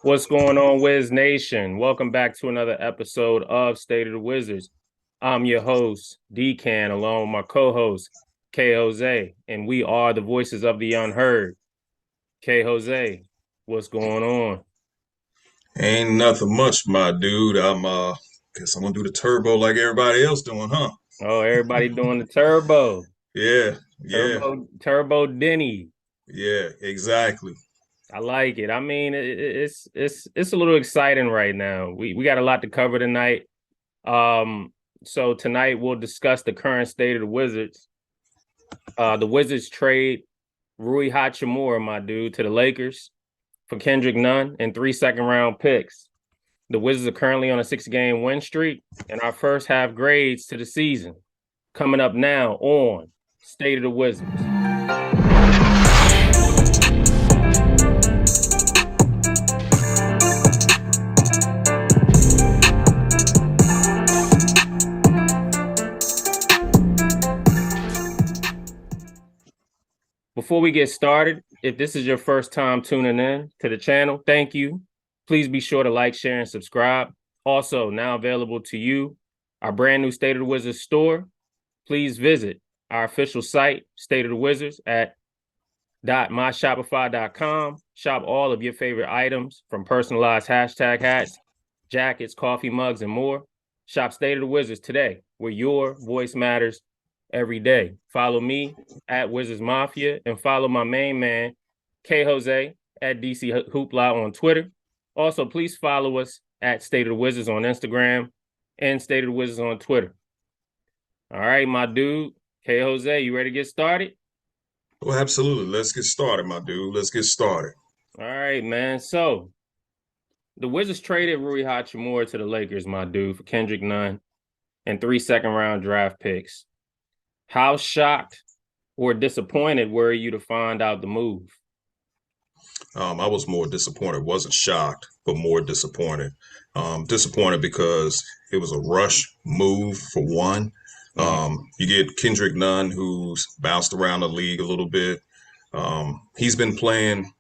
What's going on, Wiz Nation? Welcome back to another episode of State of the Wizards. I'm your host, D-Can, along with my co-host, K. Jose, and we are the voices of the unheard. K. Jose, what's going on? Ain't nothing much, my dude. Guess I'm gonna do the turbo like everybody else doing, huh? Oh, everybody doing the turbo, Yeah, yeah, turbo Denny. yeah, exactly. I like it. I mean, it's a little exciting right now. We got a lot to cover tonight. So tonight we'll discuss the current state of the Wizards. The Wizards trade Rui Hachimura, my dude, to the Lakers for Kendrick Nunn and 3 second-round picks. The Wizards are currently on a 6-game win streak, and our first half grades to the season coming up now on State of the Wizards. Before we get started, if this is your first time tuning in to the channel, thank you. Please be sure to like, share, and subscribe. Also, now available to you, our brand new State of the Wizards store. Please visit our official site, State of the Wizards, at .myshopify.com. Shop all of your favorite items from personalized hashtag hats, jackets, coffee mugs, and more. Shop State of the Wizards today, where your voice matters every day. Follow me at Wizards Mafia and follow my main man, K Jose, at DC Hoopla on Twitter. Also, please follow us at State of the Wizards on Instagram and State of the Wizards on Twitter. All right, my dude, K Jose, you ready to get started? Well, absolutely. Let's get started, my dude. Let's get started. All right, man. So the Wizards traded Rui Hachimura to the Lakers, my dude, for Kendrick Nunn and 3 second-round draft picks. How shocked or disappointed were you to find out the move? I was more disappointed. Wasn't shocked, but more disappointed. Disappointed because it was a rush move for one. Mm-hmm. You get Kendrick Nunn, who's bounced around the league a little bit. He's been playing.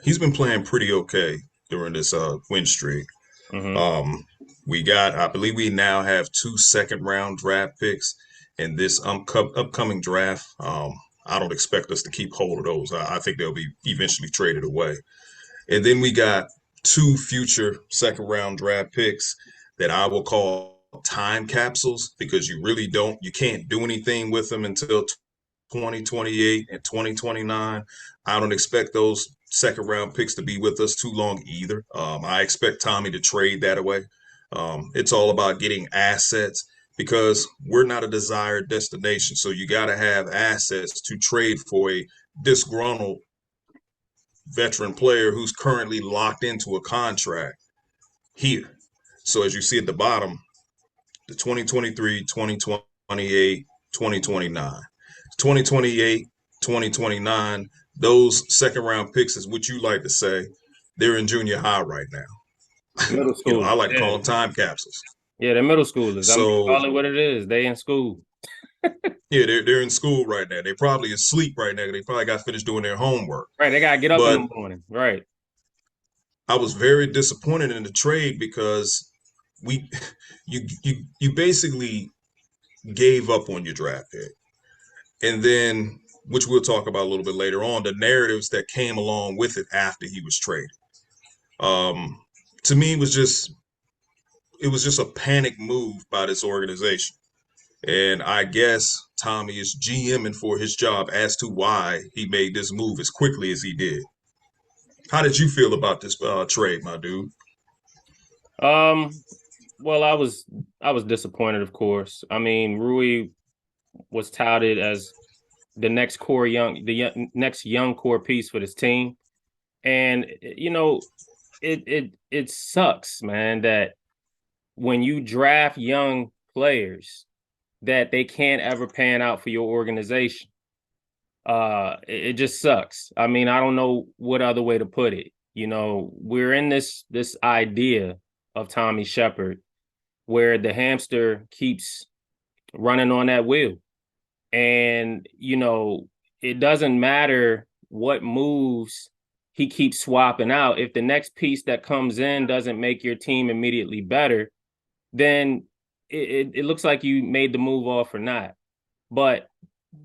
He's been playing pretty okay during this win streak. Mm-hmm. Um, I believe we now have 2 second-round draft picks in this upcoming draft. I don't expect us to keep hold of those. I think they'll be eventually traded away. And then we got two future second-round draft picks that I will call time capsules because you can't do anything with them until 2028 and 2029. I don't expect those second round picks to be with us too long either. I expect Tommy to trade that away. It's all about getting assets because we're not a desired destination. So you got to have assets to trade for a disgruntled veteran player who's currently locked into a contract here. So as you see at the bottom, the 2023, 2028, 2029. 2028, 2029, those second round picks is what you like to say. They're in junior high right now. Middle I schoolers, like to yeah. call them time capsules. Yeah, they're middle schoolers. I mean, So call it what it is. They in school. yeah, they're in school right now. They probably asleep right now. They probably got finished doing their homework. Right, they gotta get up in But the morning. Right. I was very disappointed in the trade because we you basically gave up on your draft pick. And then, which we'll talk about a little bit later on, the narratives that came along with it after he was traded. Um, to me, it was just a panic move by this organization, and I guess Tommy is GMing for his job as to why he made this move as quickly as he did. How did you feel about this trade, my dude? Um, well, I was disappointed, of course. I mean, Rui was touted as the next young core piece for this team. And it sucks, man, that when you draft young players that they can't ever pan out for your organization. It just sucks. I mean, I don't know what other way to put it. We're in this idea of Tommy Shepard where the hamster keeps running on that wheel. And, it doesn't matter what moves he keeps swapping out. If the next piece that comes in doesn't make your team immediately better, then it looks like you made the move off or not. But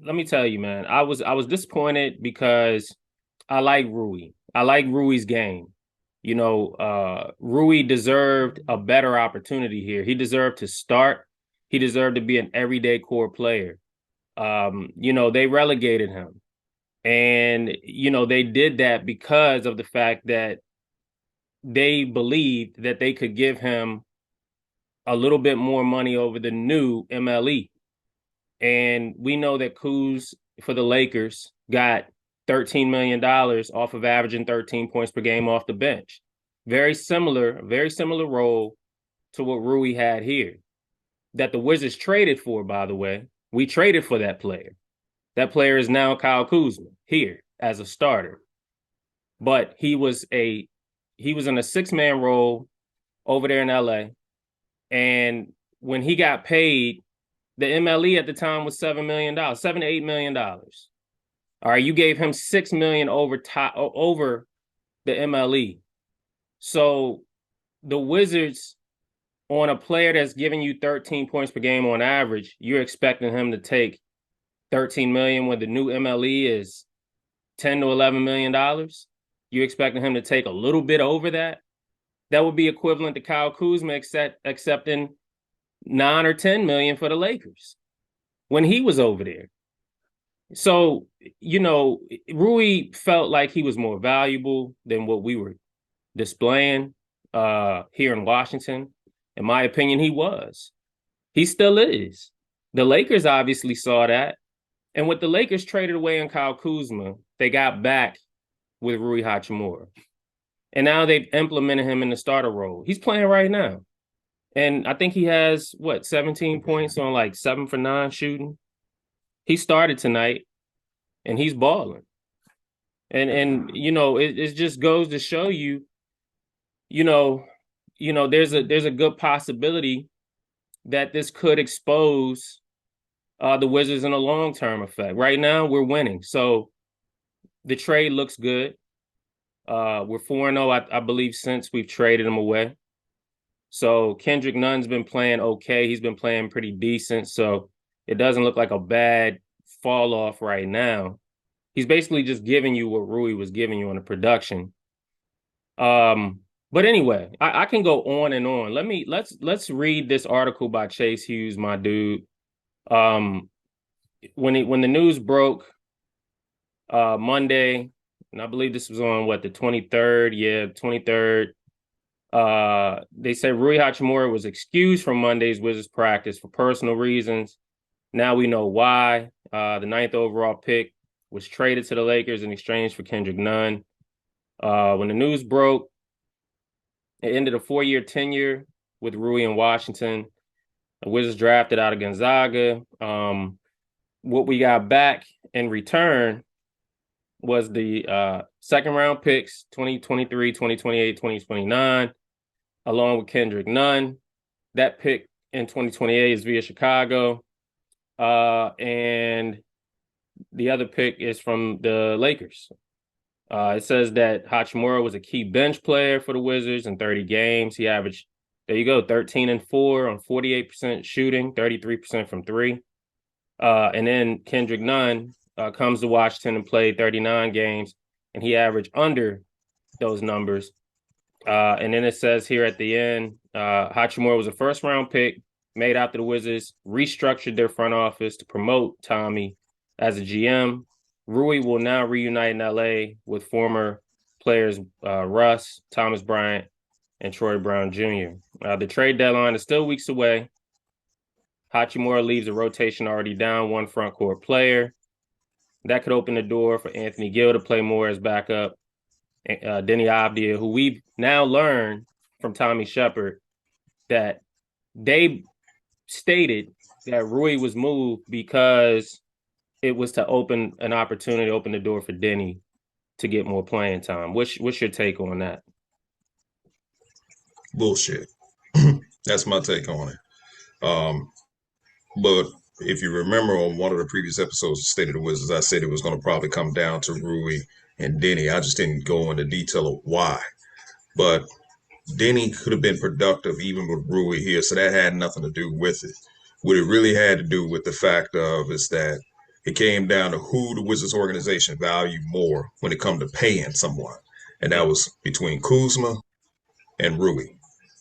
let me tell you, man, I was disappointed because I like Rui. I like Rui's game. Rui deserved a better opportunity here. He deserved to start. He deserved to be an everyday core player. They relegated him. And, they did that because of the fact that they believed that they could give him a little bit more money over the new MLE. And we know that Kuz for the Lakers got $13 million off of averaging 13 points per game off the bench. Very similar role to what Rui had here. That the Wizards traded for, by the way. We traded for that player. That player is now Kyle Kuzma here as a starter. But he was in a six-man role over there in LA. And when he got paid, the MLE at the time was $7 million, $7 to $8 million. All right, you gave him $6 million over the MLE. So the Wizards, on a player that's giving you 13 points per game on average, you're expecting him to take 13 million when the new MLE is 10 to 11 million dollars. You're expecting him to take a little bit over that. That would be equivalent to Kyle Kuzma accepting 9 or 10 million for the Lakers when he was over there. So, Rui felt like he was more valuable than what we were displaying here in Washington. In my opinion, he was. He still is. The Lakers obviously saw that. And with the Lakers traded away on Kyle Kuzma, they got back with Rui Hachimura. And now they've implemented him in the starter role. He's playing right now. And I think he has, 17 points on like 7 for 9 shooting. He started tonight, and he's balling. And it just goes to show you, there's a good possibility that this could expose the Wizards in a long-term effect. Right now, we're winning. So the trade looks good. We're 4-0, I believe, since we've traded him away. So Kendrick Nunn's been playing okay. He's been playing pretty decent. So it doesn't look like a bad fall off right now. He's basically just giving you what Rui was giving you on the production. But anyway, I can go on and on. Let's read this article by Chase Hughes, my dude. When the news broke Monday, and I believe this was on the 23rd? Yeah, 23rd. They said Rui Hachimura was excused from Monday's Wizards practice for personal reasons. Now we know why. The 9th overall pick was traded to the Lakers in exchange for Kendrick Nunn. When the news broke, it ended a 4-year tenure with Rui in Washington. The Wizards drafted out of Gonzaga. What we got back in return was the second round picks, 2023, 2028, 2029, along with Kendrick Nunn. That pick in 2028 is via Chicago. And the other pick is from the Lakers. It says that Hachimura was a key bench player for the Wizards in 30 games. He averaged, 13 and 4 on 48% shooting, 33% from three. And then Kendrick Nunn comes to Washington and played 39 games, and he averaged under those numbers. And then it says here at the end, Hachimura was a first-round pick made after the Wizards restructured their front office to promote Tommy as a GM. Rui will now reunite in LA with former players Russ, Thomas Bryant, and Troy Brown Jr. The trade deadline is still weeks away. Hachimura leaves a rotation already down one front court player. That could open the door for Anthony Gill to play more as backup. Denny Avdia, who we've now learned from Tommy Shepard that they stated that Rui was moved because it was to open an opportunity, open the door for Denny to get more playing time. What's your take on that? Bullshit. That's my take on it. But if you remember on one of the previous episodes of State of the Wizards, I said it was going to probably come down to Rui and Denny. I just didn't go into detail of why. But Denny could have been productive even with Rui here, so that had nothing to do with it. What it really had to do with the fact of is that it came down to who the Wizards organization valued more when it come to paying someone, and Yeah. that was between Kuzma and Rui.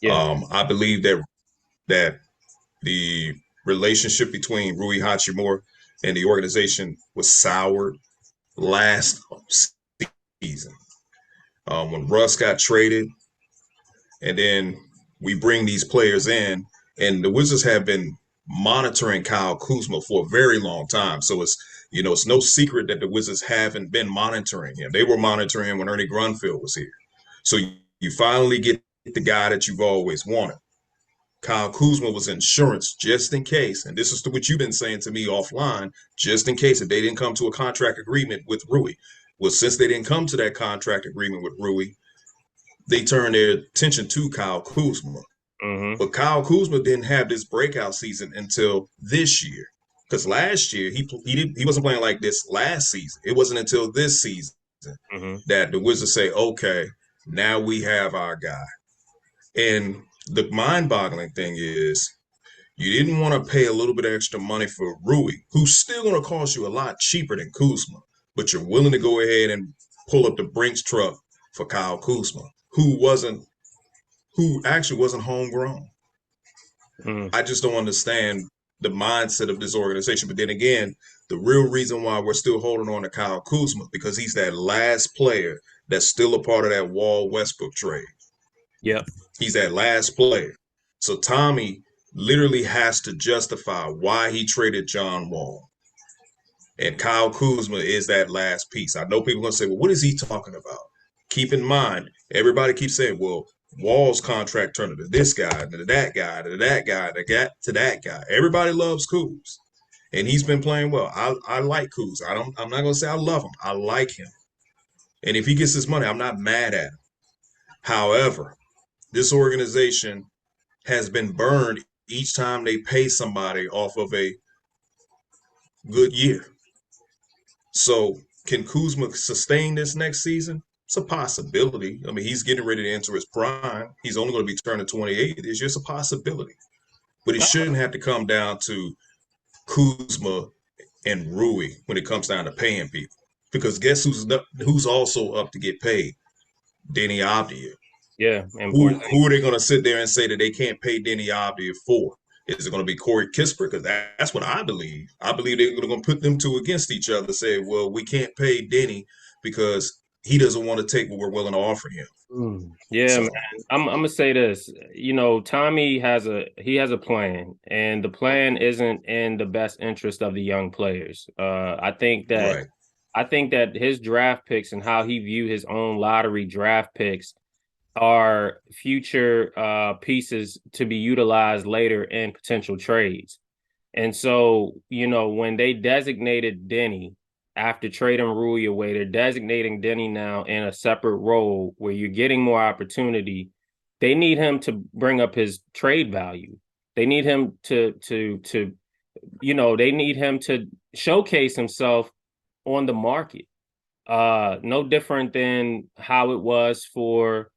Yeah. I believe that the relationship between Rui Hachimura and the organization was soured last season. When Russ got traded, and then we bring these players in, and the Wizards have been monitoring Kyle Kuzma for a very long time. So it's no secret that the Wizards haven't been monitoring him. They were monitoring him when Ernie Grunfeld was here. So you finally get the guy that you've always wanted. Kyle Kuzma was insurance just in case, and this is what you've been saying to me offline, just in case if they didn't come to a contract agreement with Rui. Well, since they didn't come to that contract agreement with Rui, they turned their attention to Kyle Kuzma. Mm-hmm. But Kyle Kuzma didn't have this breakout season until this year. Because last year he wasn't playing like this last season. It wasn't until this season Mm-hmm. that the Wizards say, okay, now we have our guy. And the mind-boggling thing is you didn't want to pay a little bit of extra money for Rui, who's still going to cost you a lot cheaper than Kuzma, but you're willing to go ahead and pull up the Brinks truck for Kyle Kuzma, who actually wasn't homegrown. Mm-hmm. I just don't understand the mindset of this organization. But then again, the real reason why we're still holding on to Kyle Kuzma because he's that last player that's still a part of that Wall Westbrook trade. Yep. He's that last player. So Tommy literally has to justify why he traded John Wall. And Kyle Kuzma is that last piece. I know people are going to say, well, what is he talking about? Keep in mind, everybody keeps saying, well, Wall's contract turned to this guy, to that guy, to that guy, to that guy. Everybody loves Kuz. And he's been playing well. I like Kuz. I'm not gonna say I love him. I like him. And if he gets his money, I'm not mad at him. However, this organization has been burned each time they pay somebody off of a good year. So can Kuzma sustain this next season? It's a possibility. I mean, he's getting ready to enter his prime. He's only going to be turning 28. It's just a possibility. But it shouldn't have to come down to Kuzma and Rui when it comes down to paying people. Because guess who's also up to get paid? Denny Avdia. Yeah. Who are they going to sit there and say that they can't pay Denny Avdia for? Is it going to be Corey Kispert? Because that's what I believe. I believe they're going to put them two against each other. Say, well, we can't pay Denny because he doesn't want to take what we're willing to offer him. Yeah, man. So I'm gonna say this. Tommy has a plan, and the plan isn't in the best interest of the young players. right, I think that his draft picks and how he view his own lottery draft picks are future pieces to be utilized later in potential trades. And so, when they designated Denny after trading Rui away, they're designating Denny now in a separate role where you're getting more opportunity. They need him to bring up his trade value. They need him they need him to showcase himself on the market. No different than how it was for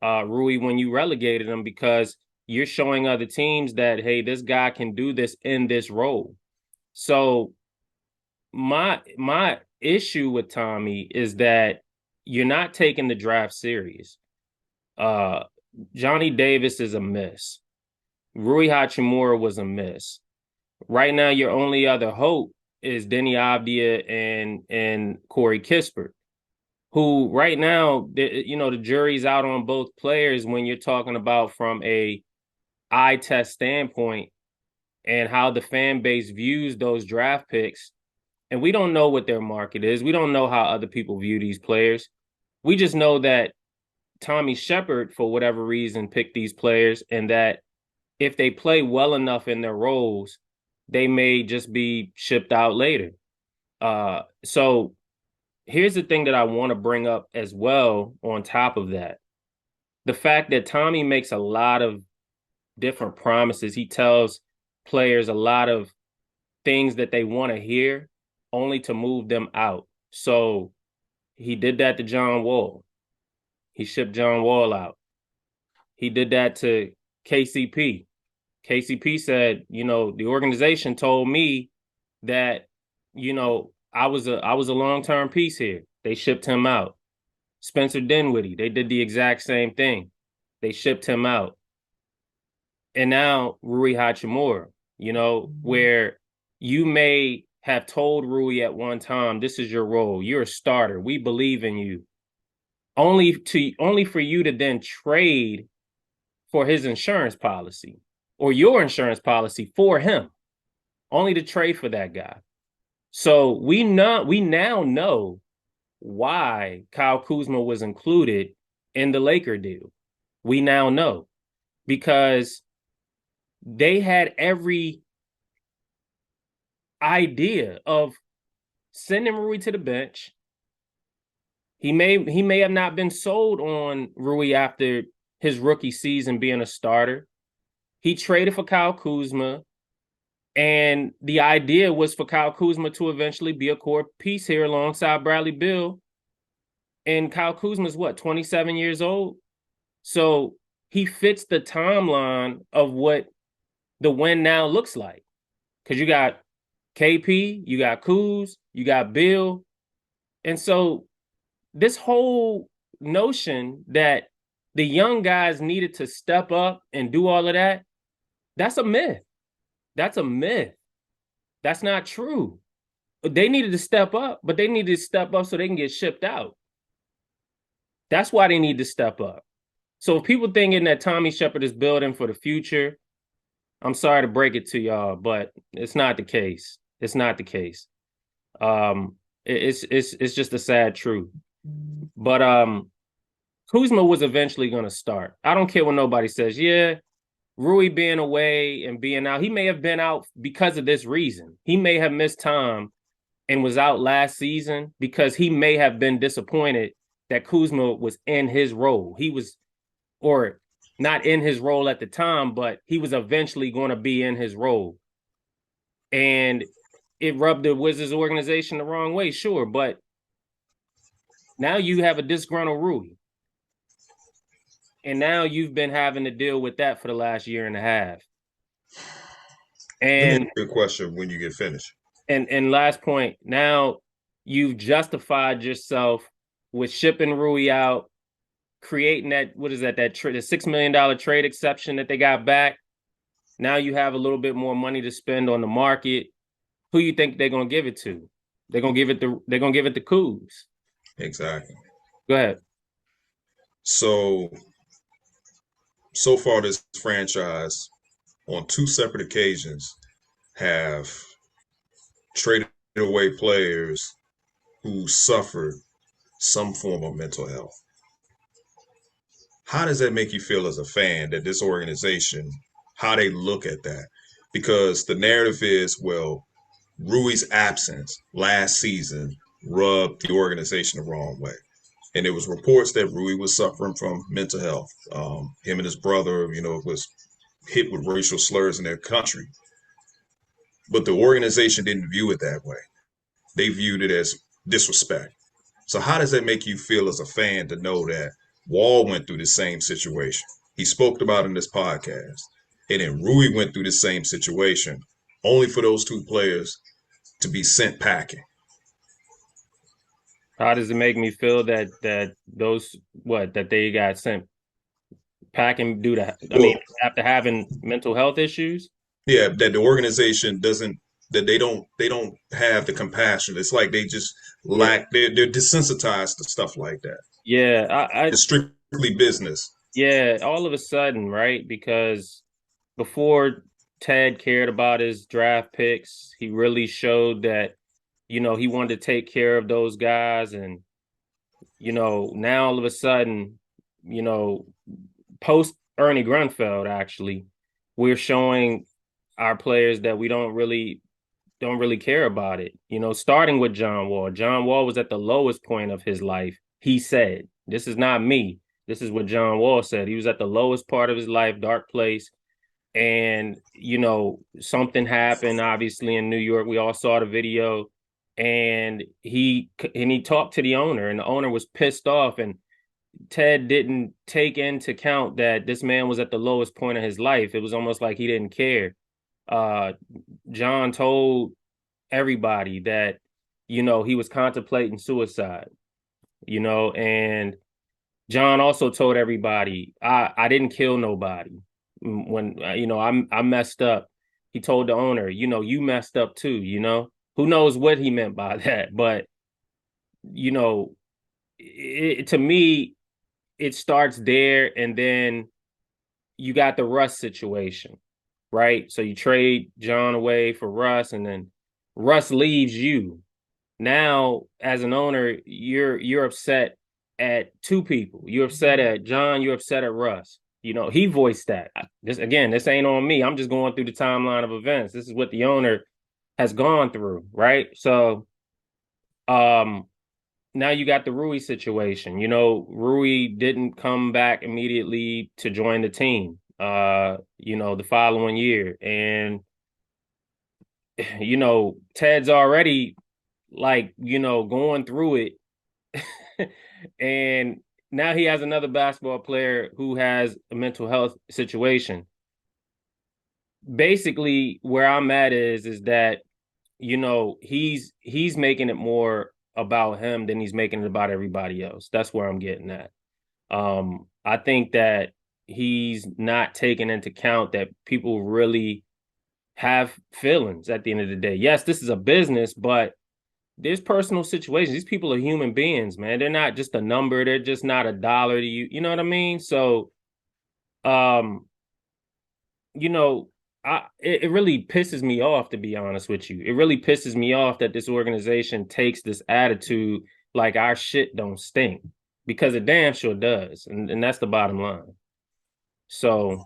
Rui when you relegated him, because you're showing other teams that, hey, this guy can do this in this role. So my issue with Tommy is that you're not taking the draft serious. Johnny Davis is a miss. Rui Hachimura was a miss. Right now, your only other hope is Denny Avdia and Corey Kispert, who right now, the jury's out on both players when you're talking about from a eye test standpoint and how the fan base views those draft picks. And we don't know what their market is. We don't know how other people view these players. We just know that Tommy Shepard, for whatever reason, picked these players, and that if they play well enough in their roles, they may just be shipped out later. So here's the thing that I want to bring up as well on top of that. The fact that Tommy makes a lot of different promises. He tells players a lot of things that they want to hear only to move them out. So He did that to John Wall. He shipped John Wall out. He did that to KCP. KCP said, the organization told me that, I was a long-term piece here. They shipped him out. Spencer Dinwiddie, they did the exact same thing. They shipped him out. And now Rui Hachimura, where you may have told Rui at one time, this is your role. You're a starter. We believe in you. Only for you to then trade for his insurance policy or your insurance policy for him, only to trade for that guy. So we now know why Kyle Kuzma was included in the Laker deal. We now know because they had every idea of sending Rui to the bench. He may have not been sold on Rui after his rookie season being a starter. He traded for Kyle Kuzma, and the idea was for Kyle Kuzma to eventually be a core piece here alongside Bradley Beal. And Kyle Kuzma's 27 years old? So he fits the timeline of what the win now looks like. Because you got KP, you got Kuz, you got Bill. And so this whole notion that the young guys needed to step up and do all of that, that's a myth. That's a myth. That's not true. They needed to step up, but they needed to step up so they can get shipped out. That's why they need to step up. So if people thinking that Tommy Shepard is building for the future, I'm sorry to break it to y'all, but it's not the case. It's not the case. It's just a sad truth. But Kuzma was eventually going to start. I don't care what nobody says. Yeah, Rui being away and being out, he may have been out because of this reason. He may have missed time and was out last season because he may have been disappointed that Kuzma was in his role. He was, or not in his role at the time, but he was eventually going to be in his role. And it rubbed the Wizards organization the wrong way, sure, but now you have a disgruntled Rui. And now you've been having to deal with that for the last year and a half. And good question when you get finished. And last point, now you've justified yourself with shipping Rui out, creating that, the $6 million trade exception that they got back. Now you have a little bit more money to spend on the market. Who you think they're gonna give it to? They're gonna give it to Kuz. Exactly. Go ahead. So far this franchise on two separate occasions have traded away players who suffered some form of mental health. How does that make you feel as a fan that this organization, how they look at that? Because the narrative is, well, Rui's absence last season rubbed the organization the wrong way. And there was reports that Rui was suffering from mental health. Him and his brother, was hit with racial slurs in their country. But the organization didn't view it that way. They viewed it as disrespect. So how does that make you feel as a fan to know that Wall went through the same situation? He spoke about it in this podcast. And then Rui went through the same situation, only for those two players to be sent packing. How does it make me feel that they got sent packing due to, after having mental health issues? Yeah, that the organization they don't have the compassion. It's like they just lack, they're desensitized to stuff like that. Yeah, it's strictly business. Yeah, all of a sudden, right? Because before Ted cared about his draft picks, he really showed that, he wanted to take care of those guys. And, now all of a sudden, post Ernie Grunfeld, actually, we're showing our players that we don't really care about it. Starting with John Wall. John Wall was at the lowest point of his life. He said, this is not me. This is what John Wall said. He was at the lowest part of his life, dark place. And, something happened, obviously, in New York. We all saw the video. and he talked to the owner, and the owner was pissed off, and Ted didn't take into account that this man was at the lowest point of his life. It was almost like he didn't care. Uh, John told everybody that, he was contemplating suicide, and John also told everybody, I didn't kill nobody. When, I messed up. He told the owner, you messed up too, who knows what he meant by that. But, to me, it starts there, and then you got the Russ situation, right? So you trade John away for Russ, and then Russ leaves you. Now, as an owner, you're upset at two people. You're upset at John, you're upset at Russ. He voiced that. This ain't on me. I'm just going through the timeline of events. This is what the owner has gone through, right? So now you got the Rui situation. Rui didn't come back immediately to join the team, the following year. And, Ted's already going through it. And now he has another basketball player who has a mental health situation. Basically, where I'm at is that, he's making it more about him than he's making it about everybody else. That's where I'm getting at. I think that he's not taking into account that people really have feelings at the end of the day. Yes, this is a business, but there's personal situations. These people are human beings, man. They're not just a number. They're just not a dollar to you. You know what I mean? So, it really pisses me off, to be honest with you. It really pisses me off that this organization takes this attitude like our shit don't stink, because it damn sure does. And that's the bottom line. So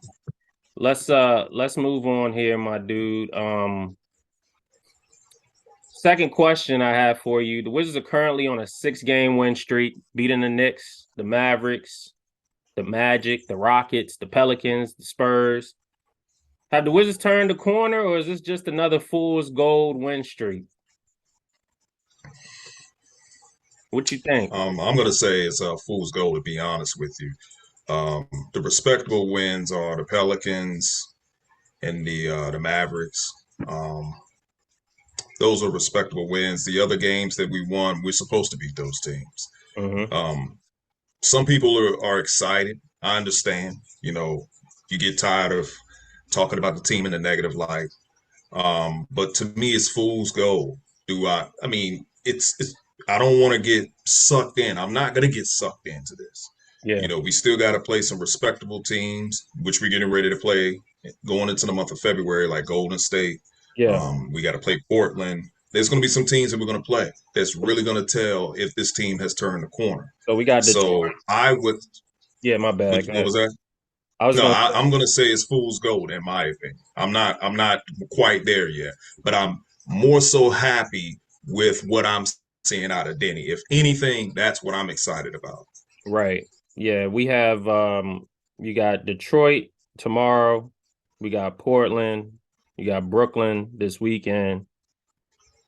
let's move on here, my dude. Second question I have for you. The Wizards are currently on a 6-game win streak, beating the Knicks, the Mavericks, the Magic, the Rockets, the Pelicans, the Spurs. Have the Wizards turned the corner, or is this just another fool's gold win streak? What you think? I'm going to say it's a fool's gold, to be honest with you. The respectable wins are the Pelicans and the Mavericks. Those are respectable wins. The other games that we won, we're supposed to beat those teams. Some people are excited. I understand. You get tired of talking about the team in a negative light. But to me, it's fool's gold. I mean, it's I don't want to get sucked in. I'm not going to get sucked into this. Yeah. We still got to play some respectable teams, which we're getting ready to play going into the month of February, like Golden State. Yeah. We got to play Portland. There's going to be some teams that we're going to play that's really going to tell if this team has turned the corner. So we got So I would. Yeah, my bad. What was that? No, I'm going to say it's fool's gold in my opinion. I'm not quite there yet, but I'm more so happy with what I'm seeing out of Denny. If anything, that's what I'm excited about. Right. Yeah, we have you got Detroit tomorrow, we got Portland, you got Brooklyn this weekend.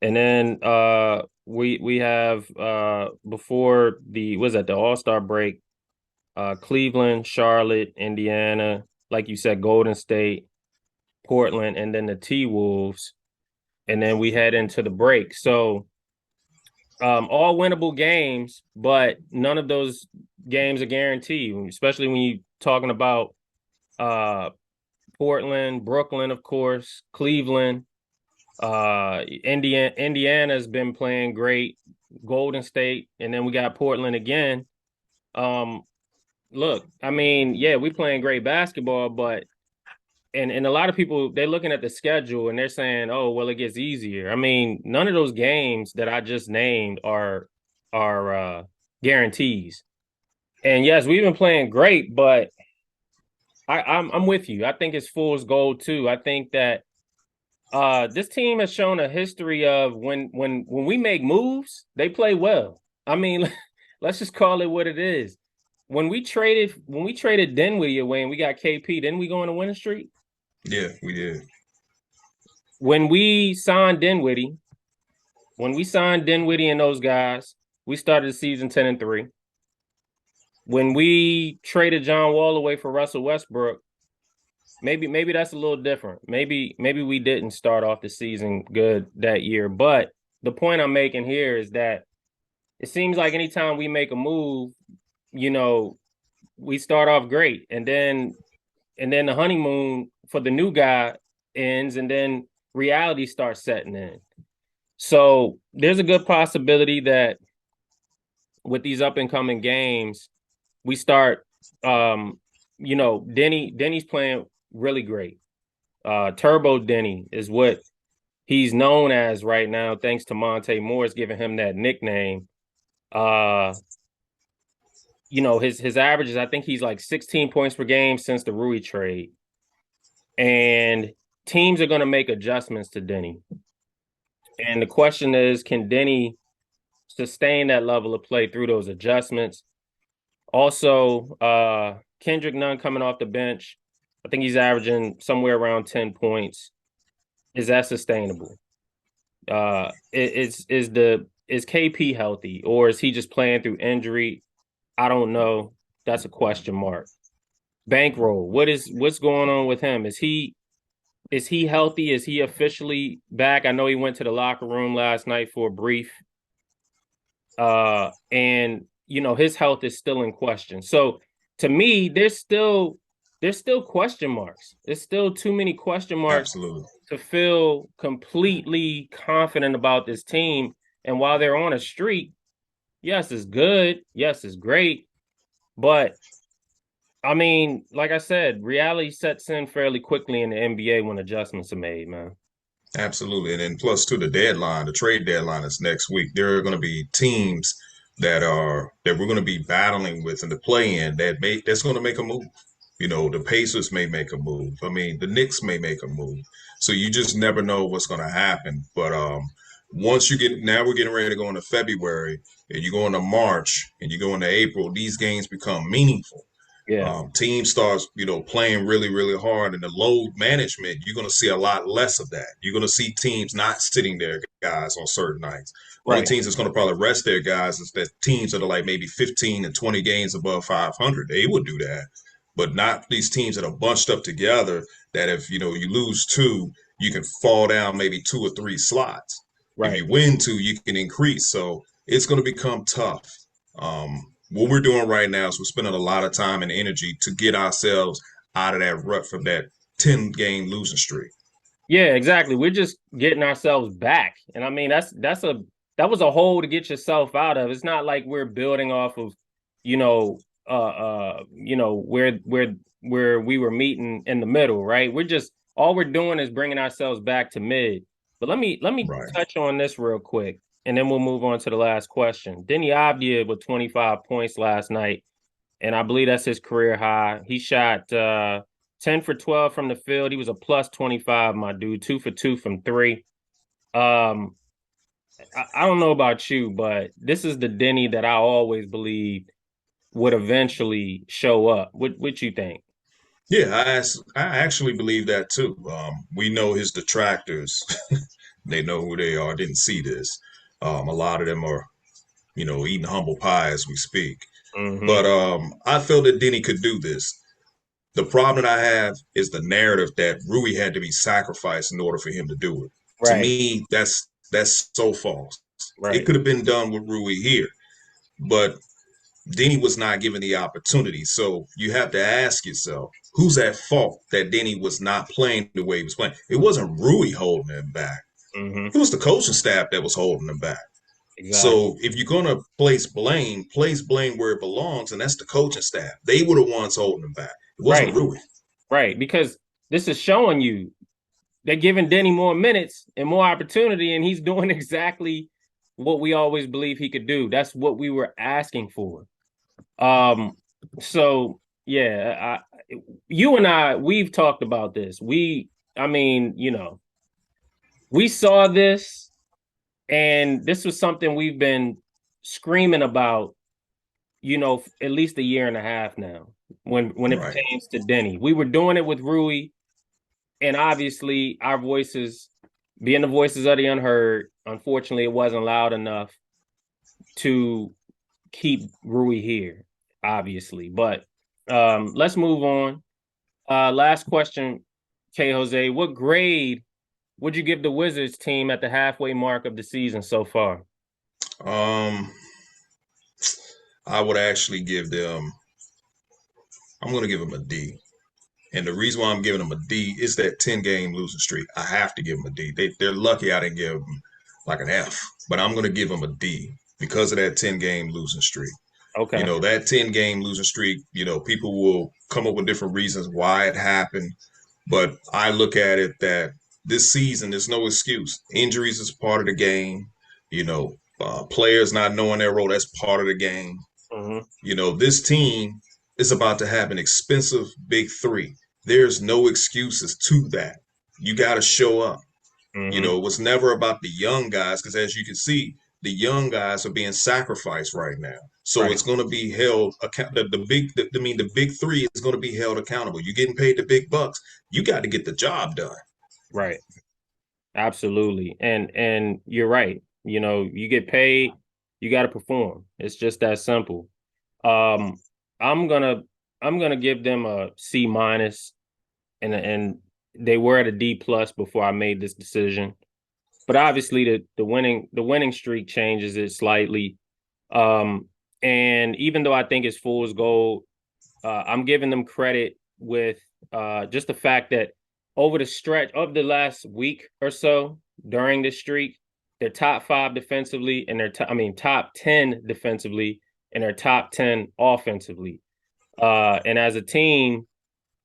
And then we have before the All-Star break, Cleveland, Charlotte, Indiana, like you said, Golden State, Portland, and then the T-Wolves. And then we head into the break. So all winnable games, but none of those games are guaranteed, especially when you're talking about Portland, Brooklyn, of course, Cleveland, Indiana's been playing great, Golden State, and then we got Portland again. Look, I mean, yeah, we're playing great basketball, but and a lot of people, they're looking at the schedule and they're saying, oh, well, it gets easier. I mean, none of those games that I just named are guarantees. And yes, we've been playing great, but I'm with you. I think it's fool's gold too. I think that this team has shown a history of when we make moves, they play well. I mean, let's just call it what it is. When we traded Dinwiddie away and we got KP, didn't we go on a winning streak? Yeah, we did. When we signed Dinwiddie, when we signed Dinwiddie and those guys, we started the season 10-3. When we traded John Wall away for Russell Westbrook, maybe that's a little different. Maybe we didn't start off the season good that year. But the point I'm making here is that it seems like anytime we make a move, we start off great, and then the honeymoon for the new guy ends, and then reality starts setting in. So there's a good possibility that with these up and coming games, we start, Denny's playing really great. Turbo Denny is what he's known as right now, thanks to Monte Morris giving him that nickname. His averages, I think he's like 16 points per game since the Rui trade. And teams are going to make adjustments to Denny. And the question is, can Denny sustain that level of play through those adjustments? Also, Kendrick Nunn coming off the bench, I think he's averaging somewhere around 10 points. Is that sustainable? Is KP healthy, or is he just playing through injury? I don't know. That's a question mark. Bankroll, what's going on with him? Is he healthy? Is he officially back? I know he went to the locker room last night for a brief. And his health is still in question. So to me, there's still question marks. There's still too many question marks. Absolutely. To feel completely confident about this team. And while they're on a streak, yes, it's good. Yes, it's great. But I mean, like I said, reality sets in fairly quickly in the NBA when adjustments are made, man. Absolutely. And then plus to the trade deadline is next week. There are going to be teams that we're going to be battling with in the play-in that's going to make a move. The Pacers may make a move. I mean, the Knicks may make a move. So you just never know what's going to happen. But now we're getting ready to go into February, and you go into March, and you go into April, these games become meaningful. Yeah. Team starts, playing really, really hard, and the load management, you're going to see a lot less of that. You're going to see teams not sitting their guys on certain nights. One of the teams that's going to probably rest their guys is that teams that are like maybe 15 and 20 games above 500. They would do that, but not these teams that are bunched up together that if, you lose two, you can fall down maybe 2 or 3 slots. Right. If you win 2, you can increase. So it's going to become tough. What we're doing right now is we're spending a lot of time and energy to get ourselves out of that rut from that 10-game losing streak. Yeah, exactly. We're just getting ourselves back. And I mean, that was a hole to get yourself out of. It's not like we're building off of, where we were meeting in the middle, right? All we're doing is bringing ourselves back to mid. But let me touch on this real quick, and then we'll move on to the last question. Denny Avdia with 25 points last night, and I believe that's his career high. He shot 10 for 12 from the field. He was a plus 25, my dude, 2 for 2 from 3. I don't know about you, but this is the Denny that I always believed would eventually show up. What you think? Yeah, I actually believe that too. We know his detractors. They know who they are. Didn't see this. A lot of them are, eating humble pie as we speak. Mm-hmm. But I feel that Denny could do this. The problem that I have is the narrative that Rui had to be sacrificed in order for him to do it. Right. To me, that's so false. Right. It could have been done with Rui here, but Denny was not given the opportunity. So you have to ask yourself, who's at fault that Denny was not playing the way he was playing? It wasn't Rui holding him back. Mm-hmm. It was the coaching staff that was holding him back. Exactly. So if you're going to place blame where it belongs, and that's the coaching staff. They were the ones holding him back. It wasn't Rui. Right, because this is showing you they're giving Denny more minutes and more opportunity, and he's doing exactly what we always believe he could do. That's what we were asking for. So yeah, you and I, we've talked about this. We saw this, and this was something we've been screaming about, at least a year and a half now, when it pertains to Denny. We were doing it with Rui, and obviously our voices, being the voices of the unheard, unfortunately, it wasn't loud enough to keep Rui here, obviously. But let's move on. Last question, K. Jose. What grade would you give the Wizards team at the halfway mark of the season so far? I would actually give them. I'm going to give them a D. And the reason why I'm giving them a D is that 10-game losing streak. I have to give them a D. They're lucky I didn't give them like an F, but I'm going to give them a D because of that 10-game losing streak. Okay. That 10-game losing streak, people will come up with different reasons why it happened. But I look at it that this season, there's no excuse. Injuries is part of the game. Players not knowing their role, that's part of the game. Mm-hmm. This team is about to have an expensive big three. There's no excuses to that. You got to show up. Mm-hmm. It was never about the young guys because, as you can see, the young guys are being sacrificed right now. So Right. it's going to be held the big three is going to be held accountable. You're getting paid the big bucks. You got to get the job done. Right. Absolutely. And you're right. You get paid, you got to perform. It's just that simple. I'm gonna give them a C minus, and they were at a D plus before I made this decision. But obviously the winning streak changes it slightly. And even though I think it's fool's gold, I'm giving them credit with just the fact that over the stretch of the last week or so during this streak, they're top 5 defensively and top 10 defensively and they're top 10 offensively. And as a team,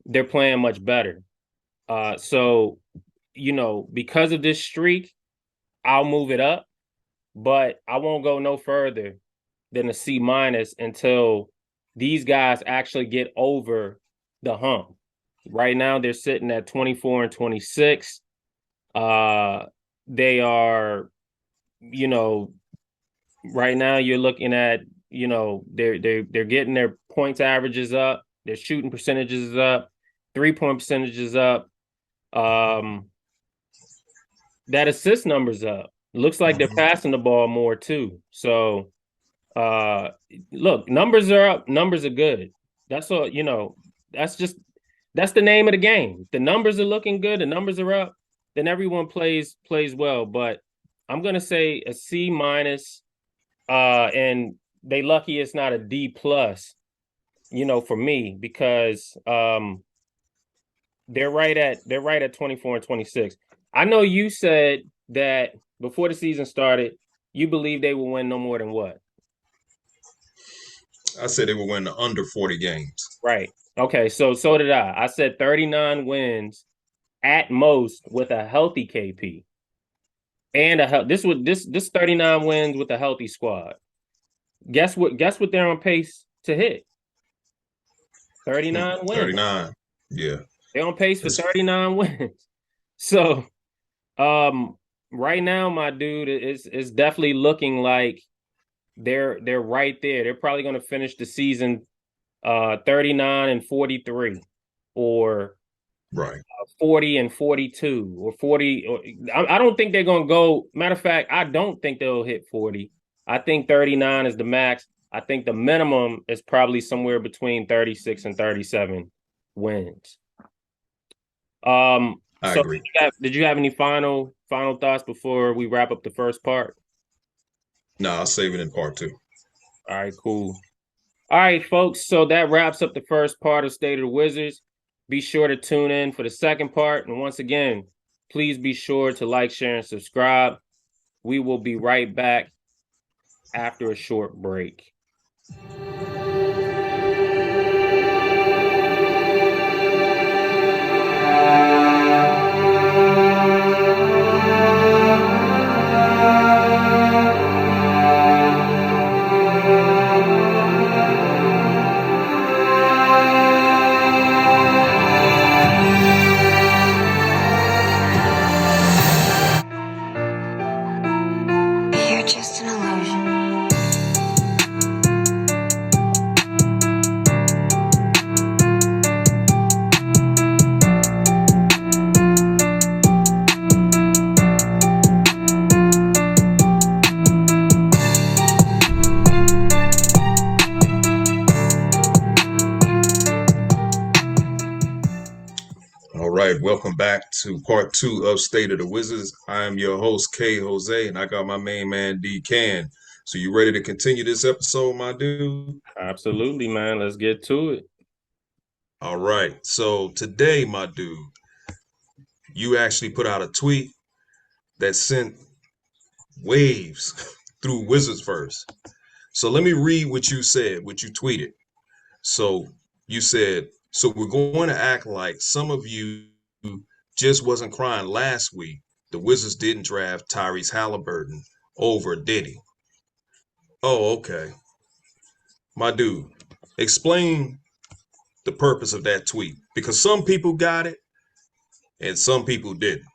they're playing much better. So, because of this streak, I'll move it up, but I won't go no further than a C minus until these guys actually get over the hump. Right now, they're sitting at 24 and 26. They are, right now you're looking at, they're getting their points averages up, their shooting percentages up, 3-point percentages up. That assist numbers up. Looks like they're passing the ball more too. So, look, numbers are up. Numbers are good. That's all. That's the name of the game. The numbers are looking good. The numbers are up. Then everyone plays well. But I'm gonna say a C minus. And they lucky it's not a D plus. For me because they're right at 24 and 26. I know you said that before the season started, you believe they will win no more than what? I said they will win under 40 games. Right. Okay, so did I. I said 39 wins at most with a healthy KP. And this 39 wins with a healthy squad. Guess what they're on pace to hit? 39 wins. 39. Yeah. They're on pace for 39 wins. So, right now, my dude, it's definitely looking like they're right there. They're probably going to finish the season 39 and 43, or right 40 and 42, or 40. I don't think they're going to go. Matter of fact, I don't think they'll hit 40. I think 39 is the max. I think the minimum is probably somewhere between 36 and 37 wins. I agree. Did you have any final thoughts before we wrap up the first part? No, I'll save it in part 2. All right, cool. All right, folks. So that wraps up the first part of State of the Wizards. Be sure to tune in for the second part. And once again, please be sure to like, share, and subscribe. We will be right back after a short break. You're just an illusion. All right, welcome back to part two of State of the Wizards. I am your host, K Jose, and I got my main man, D Can. So you ready to continue this episode, my dude? Absolutely, man. Let's get to it. All right, so today, my dude, you actually put out a tweet that sent waves through Wizards first. So let me read what you said, what you tweeted. So you said, so we're going to act like some of you just wasn't crying last week. The Wizards didn't draft Tyrese Halliburton over Diddy. Oh, okay. My dude, explain the purpose of that tweet because some people got it and some people didn't.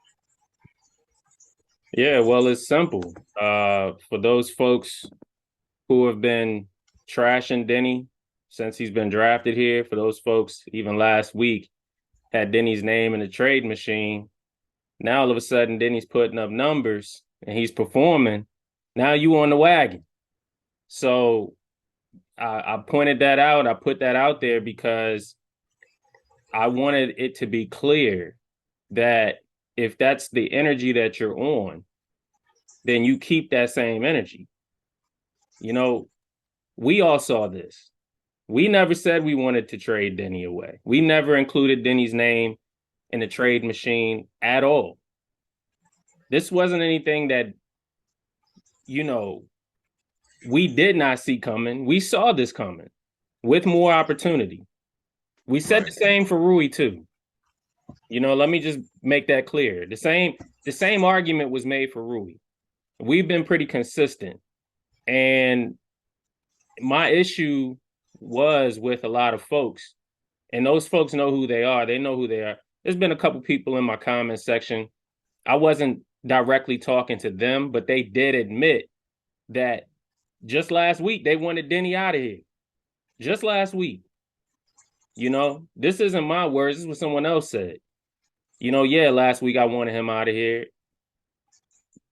Yeah, well, it's simple. For those folks who have been trashing Denny since he's been drafted here, for those folks, even last week, had Denny's name in the trade machine. Now all of a sudden, Denny's putting up numbers and he's performing. Now you on the wagon. So I pointed that out. I put that out there because I wanted it to be clear that if that's the energy that you're on, then you keep that same energy. You know, we all saw this. We never said we wanted to trade Denny away. We never included Denny's name in the trade machine at all. This wasn't anything that, we did not see coming. We saw this coming with more opportunity. We said the same for Rui too. Let me just make that clear. The same argument was made for Rui. We've been pretty consistent. And my issue was with a lot of folks, and those folks know who they are. They know who they are. There's been a couple people in my comment section. I wasn't directly talking to them, but they did admit that just last week they wanted Denny out of here. Just last week. This isn't my words. This is what someone else said. Last week I wanted him out of here,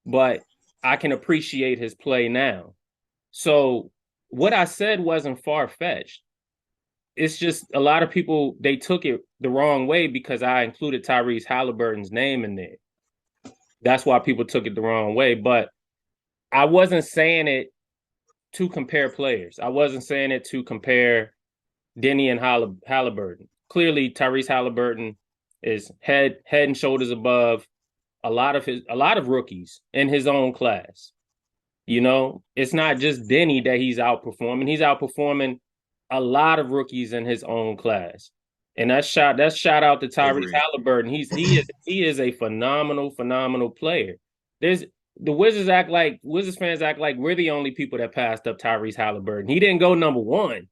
but I can appreciate his play now. So what I said wasn't far-fetched. It's just a lot of people, they took it the wrong way because I included Tyrese Halliburton's name in there. That's why people took it the wrong way. But I wasn't saying it to compare players. I wasn't saying it to compare Denny and Halliburton. Clearly, Tyrese Halliburton is head and shoulders above a lot of rookies in his own class. It's not just Denny that he's outperforming. He's outperforming a lot of rookies in his own class. And that's shout out to Tyrese Halliburton. He is a phenomenal player. The Wizards fans act like we're the only people that passed up Tyrese Halliburton. He didn't go number one.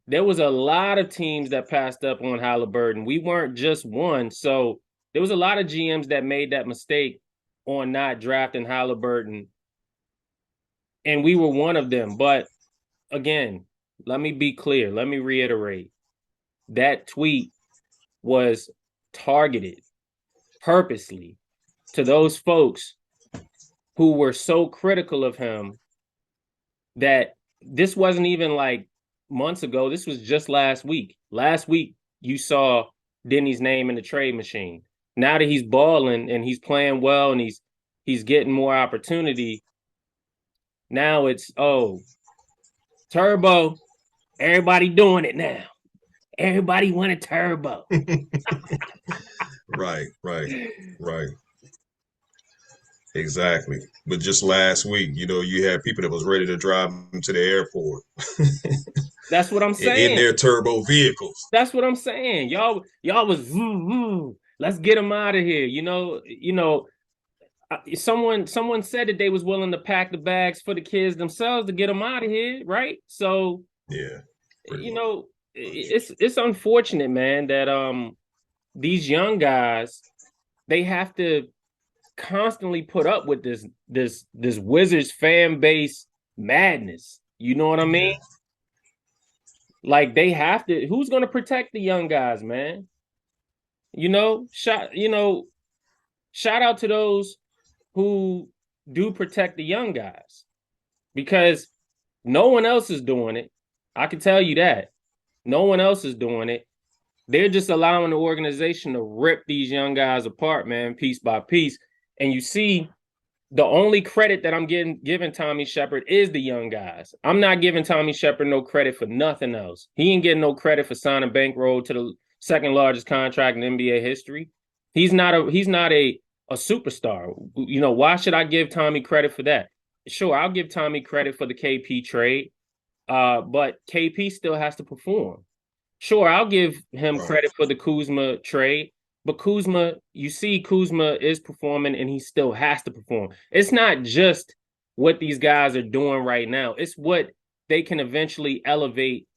There was a lot of teams that passed up on Halliburton. We weren't just one. So there was a lot of GMs that made that mistake on not drafting Halliburton. And we were one of them. But again, let me be clear. Let me reiterate. That tweet was targeted purposely to those folks who were so critical of him that this wasn't even like months ago. This was just last week. Last week, you saw Denny's name in the trade machine. Now that he's balling and he's playing well and he's getting more opportunity, now it's, Turbo, everybody doing it now. Everybody wanted Turbo. Right. Exactly. But just last week, you had people that was ready to drive them to the airport. That's what I'm saying. In their turbo vehicles. That's what I'm saying. Y'all was let's get them out of here. Someone said that they was willing to pack the bags for the kids themselves to get them out of here, right? So yeah, it's unfortunate, man, that these young guys, they have to constantly put up with this Wizards fan base madness. You know what I mean? Like they have to. Who's going to protect the young guys, man? Shout out to those who do protect the young guys, because no one else is doing it. I can tell you that. No one else is doing it. They're just allowing the organization to rip these young guys apart, man, piece by piece. And you see, the only credit that I'm giving Tommy Shepard is the young guys. I'm not giving Tommy Shepard no credit for nothing else. He ain't getting no credit for signing bankroll to the second largest contract in NBA history. He's not a superstar. You know, why should I give Tommy credit for that? Sure, I'll give Tommy credit for the KP trade, but KP still has to perform. Sure, I'll give him Right. credit for the Kuzma trade, but Kuzma, you see, Kuzma is performing and he still has to perform. It's not just what these guys are doing right now, it's what they can eventually elevate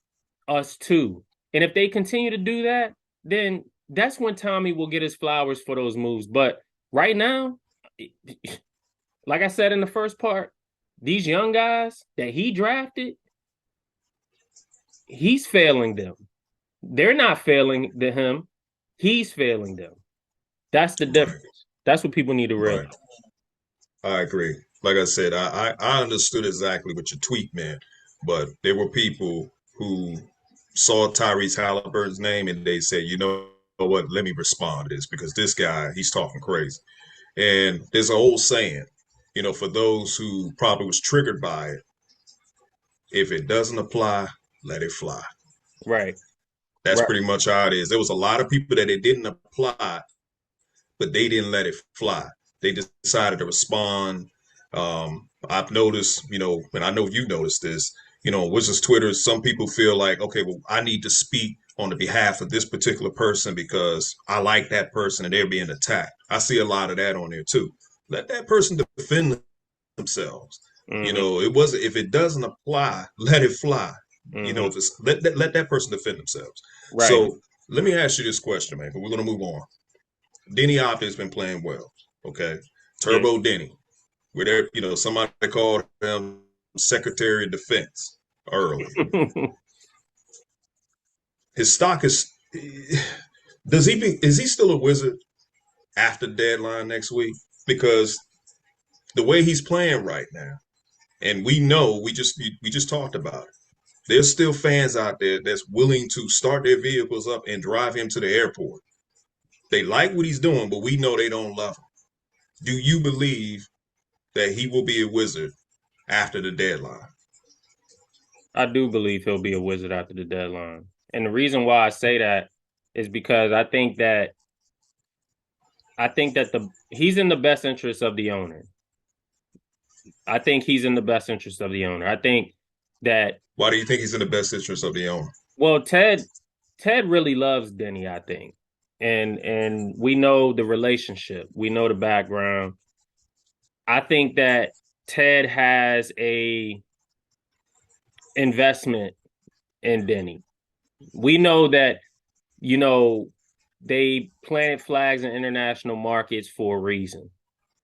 us to. And if they continue to do that, then that's when Tommy will get his flowers for those moves. But right now, like I said in the first part, these young guys that he drafted, he's failing them. They're not failing him. He's failing them. That's the Right. difference. That's what people need to Right. realize. I agree. Like I said, I understood exactly what your tweet meant, but there were people who saw Tyrese Halliburton's name and they said, you know what, let me respond to this because this guy, he's talking crazy. And there's an old saying, you know, for those who probably was triggered by it, if it doesn't apply, let it fly. Right. That's Right. pretty much how it is. There was a lot of people that it didn't apply, but they didn't let it fly. They decided to respond. I've noticed, you know, and I know you noticed this, you know, Wizards Twitter, some people feel like, okay, well, I need to speak on the behalf of this particular person because I like that person and they're being attacked. I see a lot of that on there too. Let that person defend themselves. You Mm-hmm. know, it wasn't if it doesn't apply, let it fly. You know, Mm-hmm. if it's let that person defend themselves. Right. So let me ask you this question, man, but we're gonna move on. Denny Opta has been playing well. Okay. Yeah. Turbo Denny. Where there, you know, somebody called him Secretary of Defense early. His stock is he still a Wizard after deadline next week? Because the way he's playing right now, and we know we just talked about it. There's still fans out there that's willing to start their vehicles up and drive him to the airport. They like what he's doing, but we know they don't love him. Do you believe that he will be a Wizard after the deadline? I do believe he'll be a Wizard after the deadline. And the reason why I say that is because I think that the he's in the best interest of the owner. I think he's in the best interest of the owner. I think that Why do you think he's in the best interest of the owner? well, Ted really loves Denny, I think. And we know the relationship. We know the background. I think that Ted has a investment in Denny. We know that, you know, they planted flags in international markets for a reason.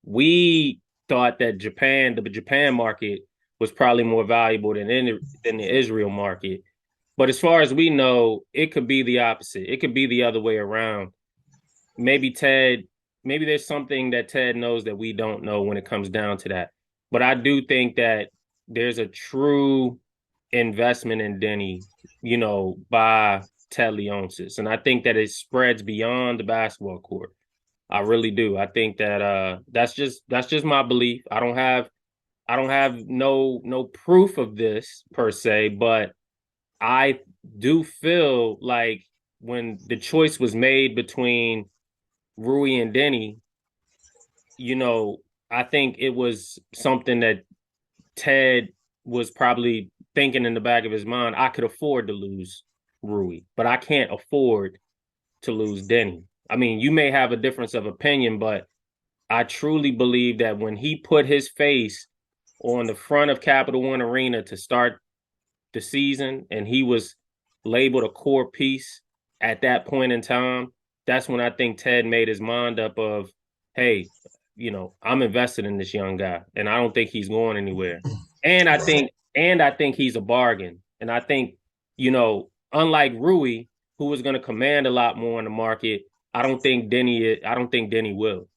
We thought that the Japan market was probably more valuable than the Israel market. But as far as we know, it could be the opposite. It could be the other way around. Maybe Ted, maybe there's something that Ted knows that we don't know when it comes down to that. But I do think that there's a true investment in Denny, you know, by Ted Leonsis. And I think that it spreads beyond the basketball court. I really do. I think that that's just my belief. I don't have no proof of this per se, but I do feel like when the choice was made between Rui and Denny, you know, I think it was something that Ted was probably thinking in the back of his mind. I could afford to lose Rui, but I can't afford to lose Denny. I mean, you may have a difference of opinion, but I truly believe that when he put his face on the front of Capital One Arena to start the season and he was labeled a core piece at that point in time, that's when I think Ted made his mind up of, hey, you know, I'm invested in this young guy and I don't think he's going anywhere. And I Right. think and I think he's a bargain. And I think, you know, unlike Rui, who was going to command a lot more in the market, I don't think Denny will.